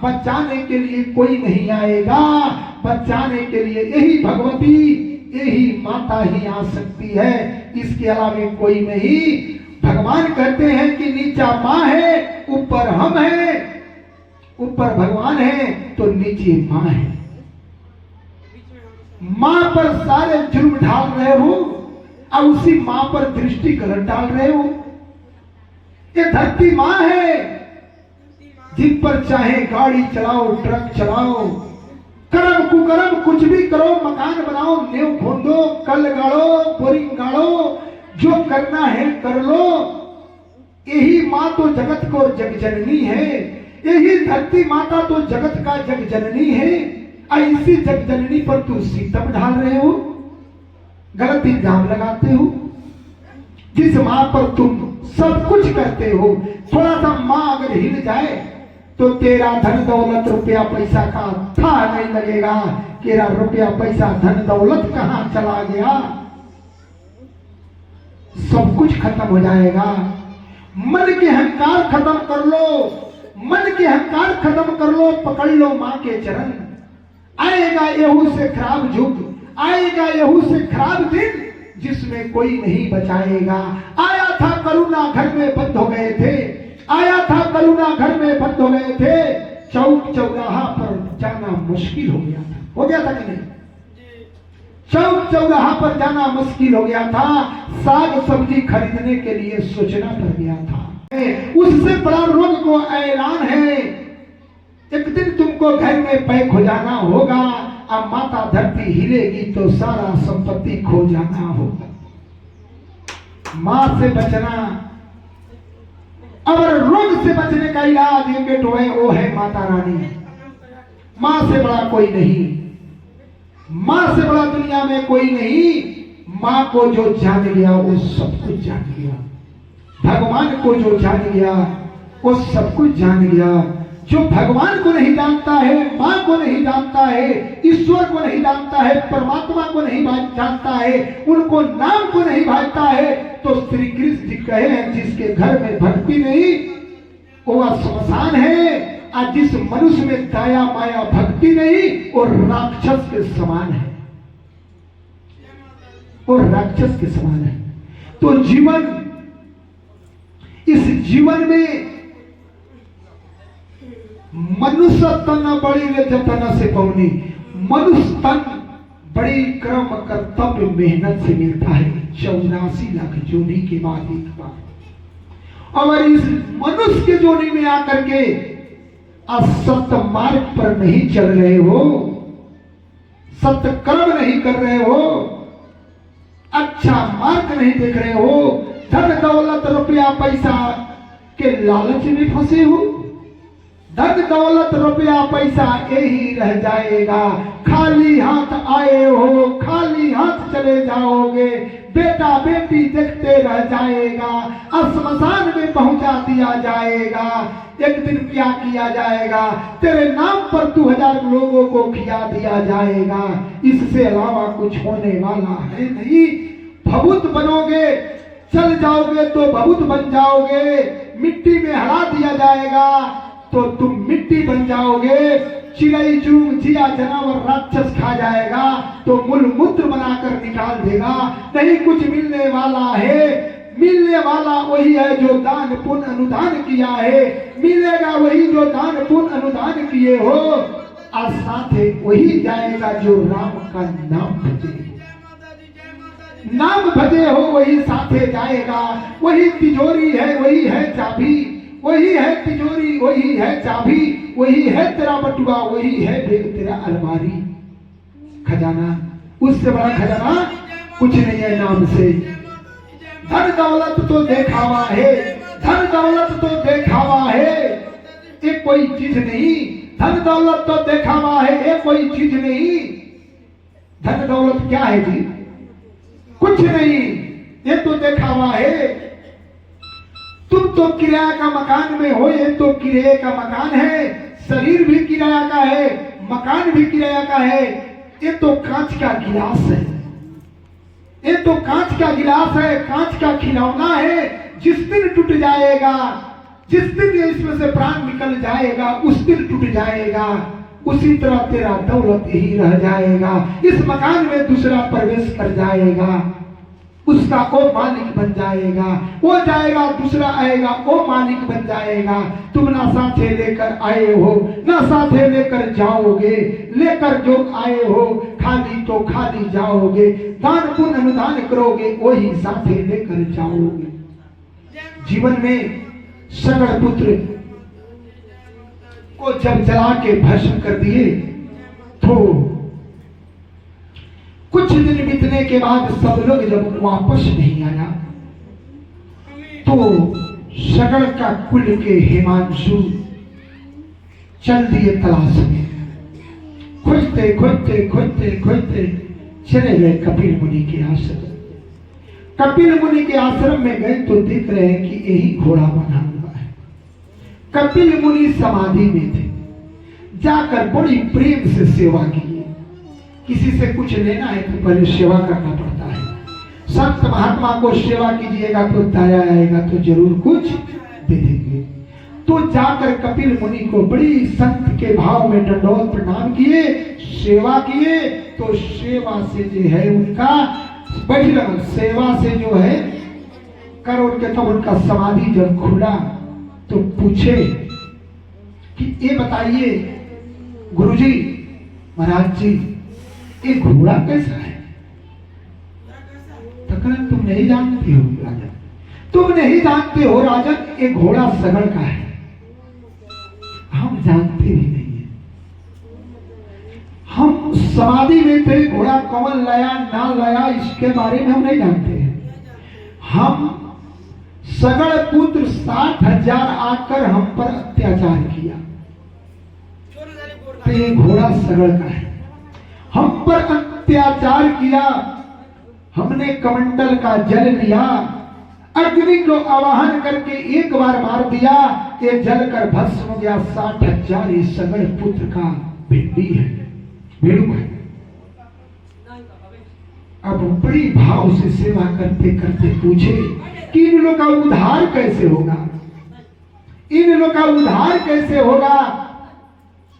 बचाने के लिए कोई नहीं आएगा। बचाने के लिए यही भगवती, यही माता ही आ सकती है, इसके अलावा कोई नहीं। भगवान कहते हैं कि नीचा माँ है, ऊपर हम हैं। ऊपर भगवान है तो नीचे माँ है। माँ पर सारे जुर्म ढाल रहे हो और उसी माँ पर दृष्टि गलत डाल रहे हो। ये धरती माँ है, जिन पर चाहे गाड़ी चलाओ, ट्रक चलाओ, कर्म कुकर्म कुछ भी करो, मकान बनाओ, नींव खोदो, कल गाड़ो, बोरिंग गाड़ो, जो करना है कर लो। यही माँ तो जगत को जग जननी है, यही धरती माता तो जगत का जग जननी है। ऐसी जग जननी पर तू सीतम ढाल रहे हो, गलत इल्जाम लगाते हो। जिस माँ पर तुम सब कुछ करते हो, थोड़ा सा माँ अगर हिल जाए तो तेरा धन दौलत रुपया पैसा का था नहीं लगेगा। तेरा रुपया पैसा धन दौलत कहाँ चला गया, सब कुछ खत्म हो जाएगा। मन के अहंकार खत्म कर लो, मन के अहंकार खत्म कर लो, पकड़ लो माँ के चरण। आएगा यहू से खराब युग, आएगा यहू से खराब दिन, जिसमें कोई नहीं बचाएगा। आया था करुणा घर में बंद हो गए थे, आया था करुणा घर में बंद हो गए थे, चौक चौराहा पर जाना मुश्किल हो गया था। हो गया था कि नहीं? चौक चौराहा पर जाना मुश्किल हो गया था, साग सब्जी खरीदने के लिए सोचना पड़ गया था। उससे बड़ा रोग को ऐलान है, एक दिन तुमको घर में पैक हो जाना होगा। अब माता धरती हिलेगी तो सारा संपत्ति खो जाना होगा। माँ से बचना, अगर रोग से बचने का इलाज एक तो है, वो है माता रानी। माँ से बड़ा कोई नहीं, माँ से बड़ा दुनिया में कोई नहीं। माँ को जो जान गया वो सब कुछ जान गया, भगवान को जो जान गया वो सब कुछ जान गया। जो भगवान को नहीं जानता है, माँ को नहीं जानता है, ईश्वर को नहीं जानता है, परमात्मा को नहीं जानता है, उनको नाम को नहीं भाजता है, तो श्री कृष्ण जी कहे हैं जिसके घर में भक्ति नहीं वो श्मशान है, और जिस मनुष्य में दया माया भक्ति नहीं वो राक्षस के समान है, वो राक्षस के समान है। तो जीवन, इस जीवन में मनुष्य तन बड़ी जतन से पौनी, मनुष्य तन बड़ी क्रम कर्तव्य मेहनत से मिलता है। 84 लाख जोनी के बाद एक बार, और इस मनुष्य के जोनी में आकर के असत्य मार्ग पर नहीं चल रहे हो, सत्य कर्म नहीं कर रहे हो, अच्छा मार्ग नहीं देख रहे हो, धन दौलत रुपया पैसा के लालच में फंसे हो। धन दौलत रुपया पैसा यही रह जाएगा, खाली हाथ आए हो खाली हाथ चले जाओगे। बेटा बेटी देखते रह जाएगा, श्मशान में पहुंचा दिया जाएगा। एक दिन क्या किया जाएगा, तेरे नाम पर 2000 लोगों को खिया दिया जाएगा। इससे अलावा कुछ होने वाला है नहीं। भभूत बनोगे, चल जाओगे तो भभूत बन जाओगे। मिट्टी में हला दिया जाएगा तो तुम मिट्टी बन जाओगे। चिड़ई चूग जिया जानवर राक्षस खा जाएगा तो मूल मूत्र बनाकर निकाल देगा। नहीं कुछ मिलने वाला है, मिलने वाला वही है जो दान पुण्य अनुदान किया है। मिलेगा वही जो दान पुण्य अनुदान किए हो, और साथ ही वही जाएगा जो राम का नाम भजे। नाम भजे हो वही साथे जाएगा। वही तिजोरी है, वही है चाबी, वही है तिजोरी, वही है चाबी, वही है तेरा बटुआ, वही है बेग तेरा अलमारी। खजाना, उससे बड़ा खजाना कुछ नहीं है नाम से। धन दौलत तो देखावा है, धन दौलत तो देखावा है, ये कोई चीज नहीं। धन दौलत तो देखावा है, ये कोई चीज नहीं। धन दौलत क्या है जी? कुछ नहीं, ये तो देखावा है। तुम तो किराया का मकान में हो, ये तो किराए का मकान है। शरीर भी किराया का है, मकान भी किराया का है। ये तो कांच का गिलास है, ये तो कांच का गिलास है, कांच का खिलौना है। जिस दिन टूट जाएगा, जिस दिन इसमें से प्राण निकल जाएगा, उस दिन टूट जाएगा। उसी तरह तेरा दौलत ही रह जाएगा। इस मकान में दूसरा प्रवेश कर जाएगा, उसका वो मालिक बन जाएगा। वो जाएगा, दूसरा आएगा, वो मालिक बन जाएगा। तुम ना साथे लेकर आए हो, ना साथे लेकर जाओगे। लेकर जो आए हो खाली तो खाली जाओगे। दान पुण्य अनुदान करोगे, वही साथे लेकर जाओगे। जीवन में सगड़ पुत्र को जब जला के भस्म कर दिए तो कुछ दिन बीतने के बाद सब लोग जब वापस नहीं आया तो सगड़ का कुल के हिमांशु चल दिए तलाश में। खोजते खोजते खोजते खोजते चले गए कपिल मुनि के आश्रम। कपिल मुनि के आश्रम में गए तो देख रहे हैं कि यही घोड़ा बना हुआ है। कपिल मुनि समाधि में थे। जाकर बड़ी प्रेम से सेवा की। किसी से कुछ लेना है तो पहले सेवा करना पड़ता है। संत महात्मा को सेवा कीजिएगा तो दया आएगा तो जरूर कुछ दे देंगे। तो जाकर कपिल मुनि को बड़ी संत के भाव में दंडवत प्रणाम किए, सेवा किए। तो सेवा से जो है उनका बैठ सेवा से जो है कर उनके तो उनका समाधि जब खुला तो पूछे कि ये बताइए गुरुजी, महाराज जी, ये घोड़ा कैसा है? तकरन तुम नहीं जानते हो राजन, तुम नहीं जानते हो राजन, ये घोड़ा सगड़ का है। हम जानते भी नहीं है। हम समाधि में थे, घोड़ा कौन लाया ना लाया इसके बारे में हम नहीं जानते हैं। हम सगड़ पुत्र 60,000 आकर हम पर अत्याचार किया तो ये घोड़ा सगड़ का है। हम पर अत्याचार किया, हमने कमंडल का जल लिया, अग्नि को आवाहन करके एक बार मार दिया, ये जल कर भस्म हो गया। 60,000 इस सगड़ पुत्र का भिंडी है, भेड़ू है। अब बड़ी भाव से सेवा करते करते पूछे कि इन लोगों का उद्धार कैसे होगा, इन लोगों का उद्धार कैसे होगा?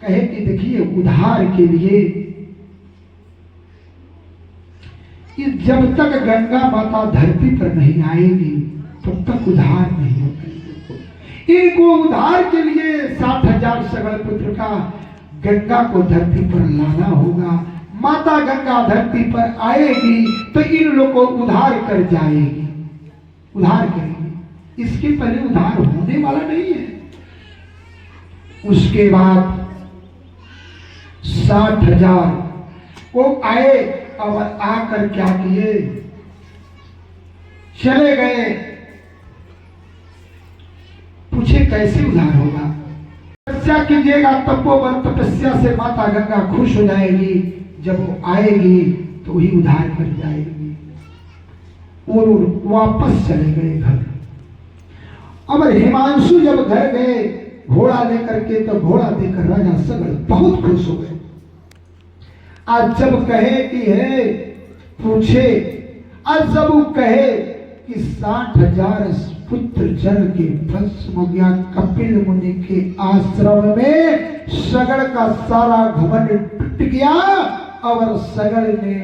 कहे कि देखिए, उद्धार के लिए जब तक गंगा माता धरती पर नहीं आएगी तब तक उद्धार नहीं होगा। इनको उद्धार के लिए 60,000 सगड़ पुत्र का गंगा को धरती पर लाना होगा। माता गंगा धरती पर आएगी तो इन लोगों को उद्धार कर जाएगी, उद्धार करेगी। इसके पहले उद्धार होने वाला नहीं है। उसके बाद 60,000 वो आए और आकर क्या किए, चले गए। पूछे कैसे उद्धार होगा? तपस्या कीजिएगा, तपोवन तपस्या से माता गंगा खुश हो जाएगी। जब वो आएगी तो वही उद्धार कर जाएगी। और वापस चले गए घर। अब हिमांशु जब घर गए घोड़ा लेकर के, तो घोड़ा देखकर राजा सगड़ बहुत खुश हो गए। आज जब कहे कि है पूछे, आज जब वो कहे कि 60,000 पुत्र जल के भस्म हो गया, कपिल मुनि के आश्रम में सगड़ का सारा घमंड टूट गया। और सगड़ ने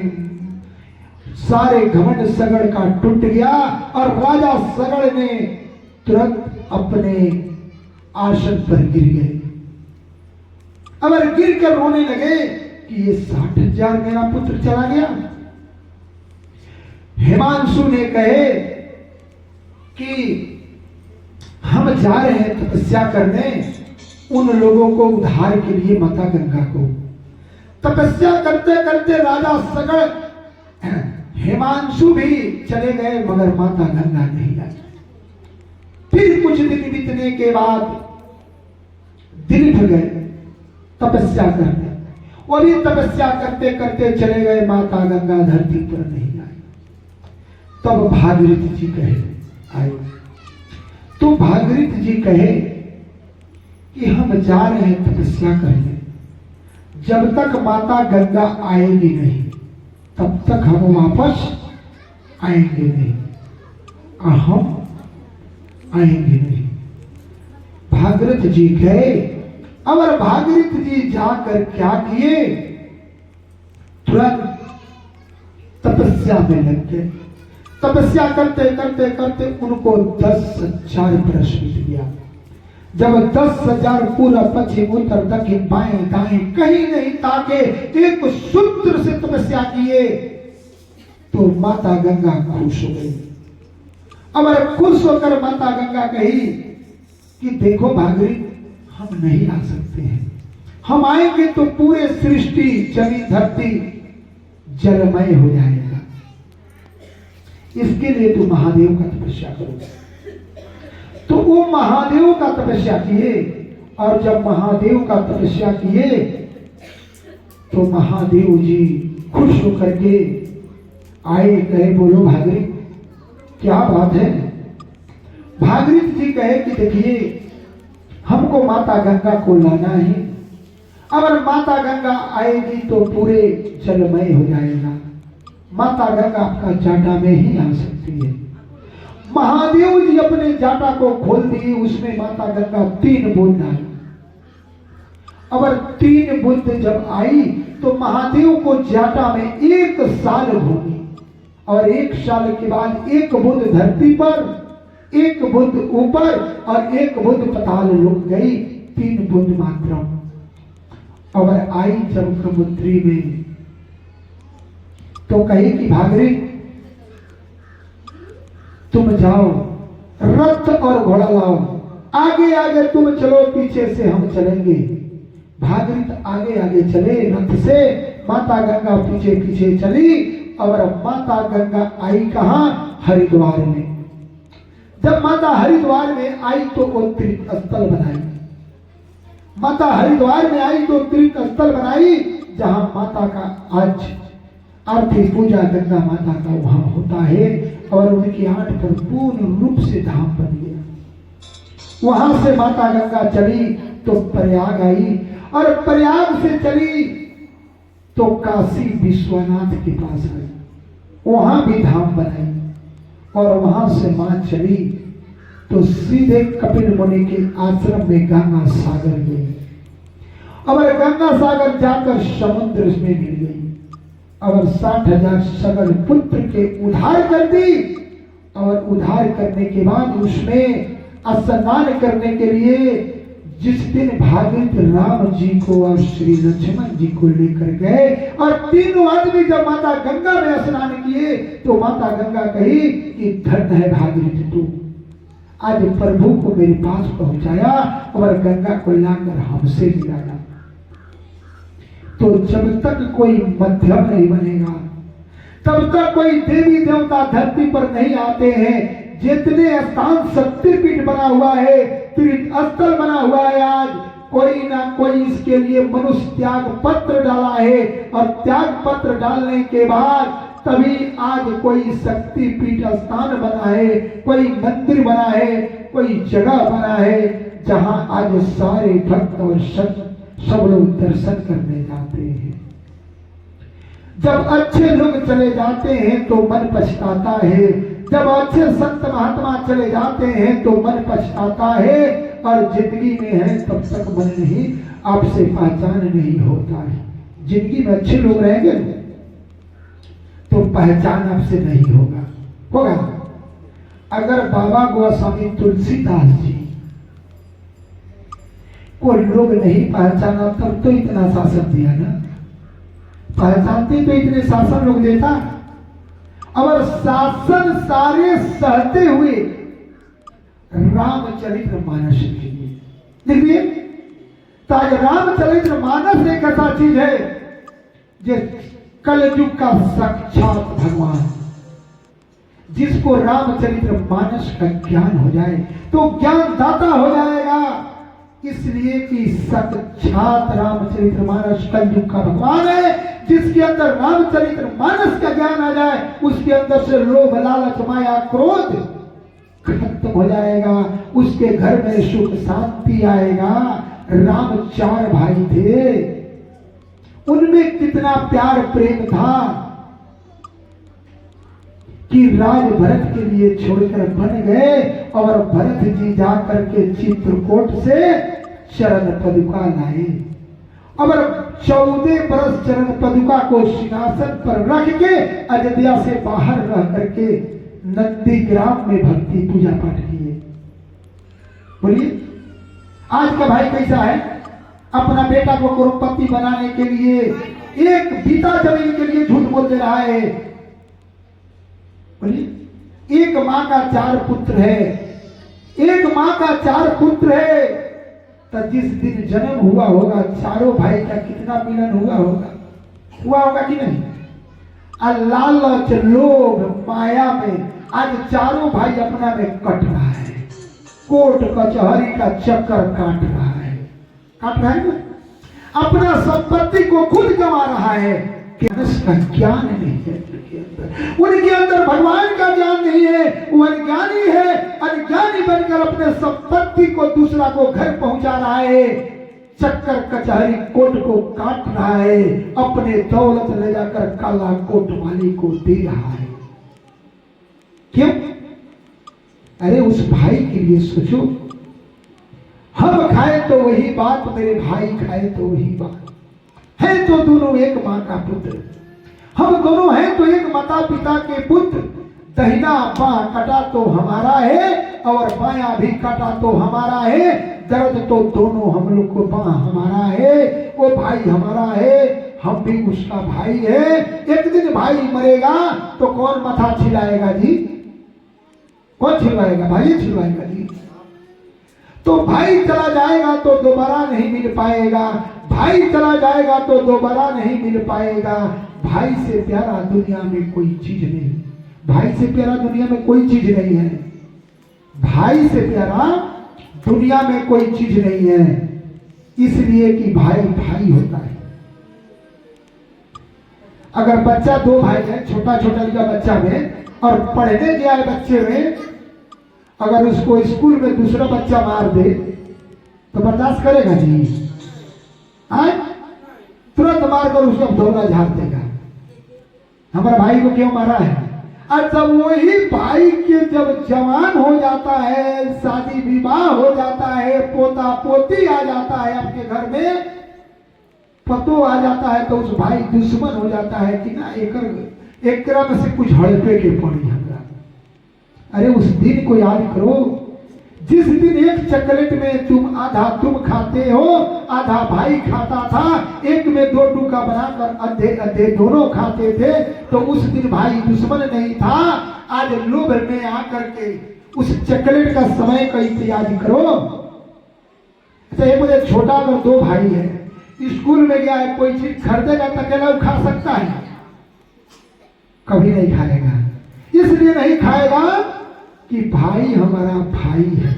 सारे घमंड सगड़ का टूट गया और राजा सगड़ ने तुरंत अपने आसन पर गिर गए। अगर गिर कर रोने लगे कि ये 60,000 मेरा पुत्र चला गया। हिमांशु ने कहे कि हम जा रहे हैं तपस्या करने उन लोगों को उद्धार के लिए, माता गंगा को। तपस्या करते करते राजा सगड़ हिमांशु भी चले गए, मगर माता गंगा नहीं आई। फिर कुछ दिन बीतने के बाद दिलीप गए तपस्या करने, और ये तपस्या करते करते चले गए, माता गंगा धरती पर नहीं आई। तब भागीरथ जी कहे आए, तो भागीरथ जी कहे कि हम जा रहे हैं तपस्या करने, जब तक माता गंगा आएगी नहीं तब तक हम वापस आएंगे नहीं, और हम आएंगे नहीं। भागीरथ जी गए। और भागीरथ जी जाकर क्या किए, तुरंत तपस्या में लग गए। तपस्या करते करते करते उनको 10,000 वर्ष बीत गया। जब 10,000 पूरा पश्चिम उत्तर दक्षिण बाएं दाएं कहीं नहीं ताके, एक सूत्र से तपस्या किए, तो माता गंगा खुश हो गई। अब खुश होकर माता गंगा कही कि देखो भागीरथ, हम नहीं आ सकते हैं, हम आएंगे तो पूरे सृष्टि जमीन धरती जलमय हो जाएगा, इसके लिए तू महादेव का तपस्या करो। तो वो महादेव का तपस्या किए, और जब महादेव का तपस्या किए तो महादेव जी खुश होकर के आए, कहे बोलो भागीरथ क्या बात है। भागीरथ जी कहे कि देखिए हमको माता गंगा को लाना है, अगर माता गंगा आएगी तो पूरे जलमय हो जाएगा, माता गंगा आपका जाटा में ही आ सकती है। महादेव जी अपने जाटा को खोल दिए, उसमें माता गंगा 3 बूंद आई। अगर 3 बूंद जब आई तो महादेव को जाटा में 1 साल घूमी, और 1 साल के बाद 1 बूंद धरती पर, 1 बूंद ऊपर और 1 बूंद पताल लोक गई, 3 बूंद मात्र। और आई जब समुद्री में तो कही कि भागीरथ तुम जाओ, रथ और घोड़ा लाओ, आगे आगे तुम चलो, पीछे से हम चलेंगे। भागीरथ आगे आगे चले रथ से, माता गंगा पीछे पीछे चली। और माता गंगा आई कहां, हरिद्वार में। जब माता हरिद्वार में आई तो वो तीर्थ स्थल बनाई। माता हरिद्वार में आई तो तीर्थ स्थल बनाई, जहां माता का आज आरती पूजा गंगा माता का वहां होता है, और उनकी 8 पर पूर्ण रूप से धाम बन गया। वहां से माता गंगा चली तो प्रयाग आई, और प्रयाग से चली तो काशी विश्वनाथ के पास आई, वहां भी धाम बनाई। और वहां से मां चली तो सीधे कपिल मुनि के आश्रम में गंगा सागर गई। अब गंगा सागर जाकर समुद्र में मिल गई, और 60,000 सगल पुत्र के उद्धार कर दी। और उद्धार करने के बाद उसमें स्नान करने के लिए जिस दिन भागीरथ राम जी को और श्री लक्ष्मण जी को लेकर गए, और 3 आदमी जब माता गंगा में स्नान किए, तो माता गंगा कही कि धन्य है भागीरथ तू, आज प्रभु को मेरे पास पहुंचाया और गंगा को लाकर हमसे मिलाया। तो जब तक कोई मध्यम नहीं बनेगा, तब तक कोई देवी देवता धरती पर नहीं आते हैं। जितने स्थान शक्तिपीठ बना हुआ है, तीर्थ स्थल बना हुआ है, आज कोई ना कोई इसके लिए मनुष्य त्याग पत्र डाला है, और त्याग पत्र डालने के बाद तभी आज कोई शक्ति पीठ स्थान बना है, कोई मंदिर बना है, कोई जगह बना है जहां आज सारे भक्त और सब लोग दर्शन करने जाते हैं। जब अच्छे लोग चले जाते हैं तो मन पछताता है, जब अच्छे संत महात्मा चले जाते हैं तो मन पछताता है, और जिंदगी में है तब तक मन नहीं आपसे पहचान नहीं होता है। जिंदगी में अच्छे लोग रहेंगे तो पहचान आपसे नहीं होगा। अगर बाबा गोस्वामी तुलसीदास जी को लोग नहीं पहचाना तब तो इतना शासन दिया ना, पहचानते तो इतने शासन लोग देता। और शासन सारे सहते हुए रामचरित्र मानस लिखिए, देखिए ताज रामचरित्र मानस एक ऐसा चीज है जो कलयुग का साक्षात भगवान, जिसको रामचरित्र मानस का ज्ञान हो जाए तो ज्ञान दाता हो जाएगा। इसलिए कि साक्षात रामचरित्र मानस कलयुग का भगवान है, जिसके अंदर रामचरित्र मानस का ज्ञान आ जाए उसके अंदर से लोभ लालच माया क्रोध खत्म हो जाएगा, उसके घर में सुख शांति आएगा। राम 4 भाई थे, उनमें कितना प्यार प्रेम था कि राज भरत के लिए छोड़कर बन गए, और भरत जी जाकर के चित्रकूट से चरण पदुका लाए, और 14 बरस चरण पदुका को सिंहासन पर रख के अयोध्या से बाहर रह करके नंदीग्राम में भक्ति पूजा पाठ किए। बोलिए आज का भाई कैसा है? अपना बेटा को करोड़पति बनाने के लिए एक बीता जमीन के लिए झूठ बोल दे रहा है। बोलिए एक माँ का 4 पुत्र है, एक माँ का 4 पुत्र है, तो जिस दिन जन्म हुआ होगा चारों भाई का कितना मिलन हुआ होगा कि नहीं? लालच लोभ माया में आज चारों भाई अपना में कट रहा है, कोर्ट कचहरी का चक्कर काट रहा है ना, अपना संपत्ति को खुद कमा रहा है कि उसका ज्ञान नहीं है उनके अंदर भगवान का ज्ञान नहीं है, वो अज्ञानी है। अज्ञानी बनकर अपने संपत्ति को दूसरा को घर पहुंचा रहा है, चक्कर कचहरी कोर्ट को काट रहा है, अपने दौलत ले जाकर काला कोर्ट वाले को दे रहा है। क्यों? अरे उस भाई के लिए सोचो, हम खाए तो वही बात, मेरे भाई खाए तो वही बात है, तो दोनों एक माँ का पुत्र, हम दोनों हैं तो एक माता पिता के पुत्र। दहिना बाँ कटा तो हमारा है और बायां भी कटा तो हमारा है, दर्द तो दोनों हम लोग को बाँ हमारा है, वो भाई हमारा है, हम भी उसका भाई है। एक दिन भाई मरेगा तो कौन माथा छिलाएगा जी? कौन छिलवाएगा? भाई छिलवाएगा जी। तो भाई चला जाएगा तो दोबारा नहीं मिल पाएगा, भाई चला जाएगा तो दोबारा नहीं मिल पाएगा। भाई से प्यारा दुनिया में कोई चीज नहीं, भाई से प्यारा दुनिया में कोई चीज नहीं है, भाई से प्यारा दुनिया में कोई चीज नहीं है। इसलिए कि भाई भाई होता है। अगर बच्चा 2 भाई है, छोटा छोटा लिखा बच्चा में, और पढ़ने गया है बच्चे में, अगर उसको स्कूल में दूसरा बच्चा मार दे तो बर्दाश्त करेगा जी? तुरंत मारकर उसको धोना झाड़ देगा, हमारा भाई को क्यों मारा है। और जब वही भाई के जब जवान हो जाता है, शादी विवाह हो जाता है, पोता पोती आ जाता है, आपके घर में पतो आ जाता है, तो उस भाई दुश्मन हो जाता है कि ना एक क्रम से कुछ हड़पे के पड़ी हमरा। अरे उस दिन को याद करो जिस दिन एक चॉकलेट में तुम आधा तुम खाते हो, आधा भाई खाता था, एक में 2 टुकड़ा बनाकर आधे आधे दोनों खाते थे, तो उस दिन भाई दुश्मन नहीं था। आज लोभ में आकर के उस चॉकलेट का समय का इंतजार करो। अच्छा ये मुझे छोटा अगर 2 भाई है, स्कूल में गया है, कोई चीज खरीदेगा तो अकेला वो खा सकता है? कभी नहीं खाएगा। इसलिए नहीं खाएगा कि भाई हमारा भाई है,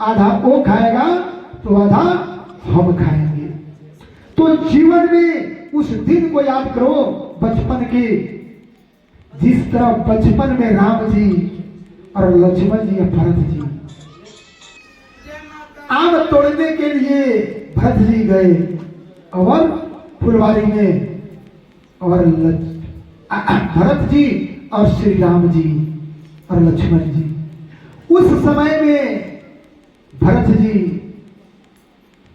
आधा वो खाएगा तो आधा हम खाएंगे। तो जीवन में उस दिन को याद करो बचपन के, जिस तरह बचपन में राम जी और लक्ष्मण जी या भरत जी आम तोड़ने के लिए भरत जी गए और फुलवारी में, और भरत जी और श्री राम जी और लक्ष्मण जी उस समय में भरत जी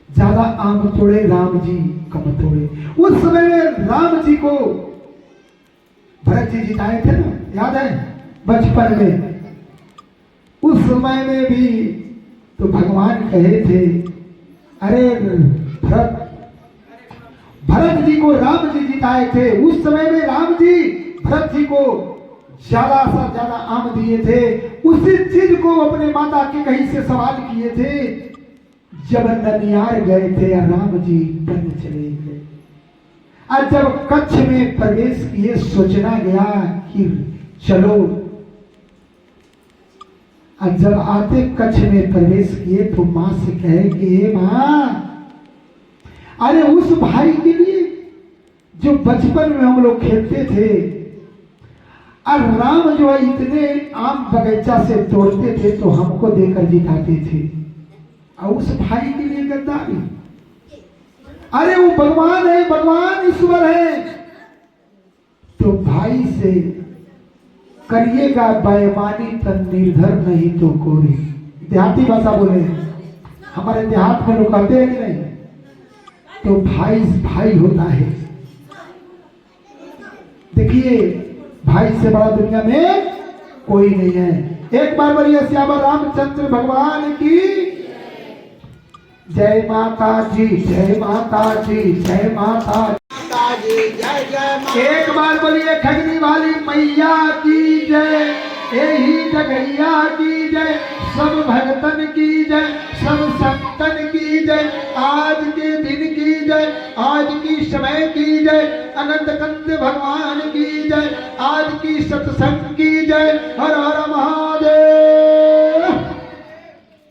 ज्यादा आम तोड़े, राम जी कम तोड़े। उस समय में राम जी को भरत जी जिताए थे ना, याद है बचपन में। उस समय में भी तो भगवान कहे थे, अरे भरत जी को राम जी जिताए थे। उस समय में राम जी भरत जी को ज्यादा से ज्यादा आम दिए थे। उसी चीज को अपने माता के कहीं से सवाल किए थे जब ननियार गए थे और राम जी बन चले गए। और जब कच्छ में प्रवेश किए, सोचना गया कि चलो, और जब आते कच्छ में प्रवेश किए तो मां से कहे कि मां, अरे उस भाई के लिए जो बचपन में हम लोग खेलते थे, और राम जो है इतने आम बगीचा से तोड़ते थे तो हमको देकर जिताते थे, और उस भाई के लिए गद्दारी। अरे वो भगवान है, भगवान ईश्वर है, तो भाई से करिएगा बेईमानी तन निर्धर नहीं तो कोरी। देहाती भाषा बोले, हमारे देहात में लोग कहते हैं कि नहीं, तो भाई भाई होता है। देखिए भाई से बड़ा दुनिया में कोई नहीं है। एक बार बोलिए श्यामा रामचंद्र भगवान की जय माता जी, जय माता जी, जय माता जी, जय जय माता। एक बार बोलिए खगनी वाली मैया की जय, यही जगैया की जय, सब भगतन की जय, सब संतन की जय, आज के दिन की जय, आज की समय की जय, अनंत कंद भगवान की जय, आज की सत्संग की जय, हर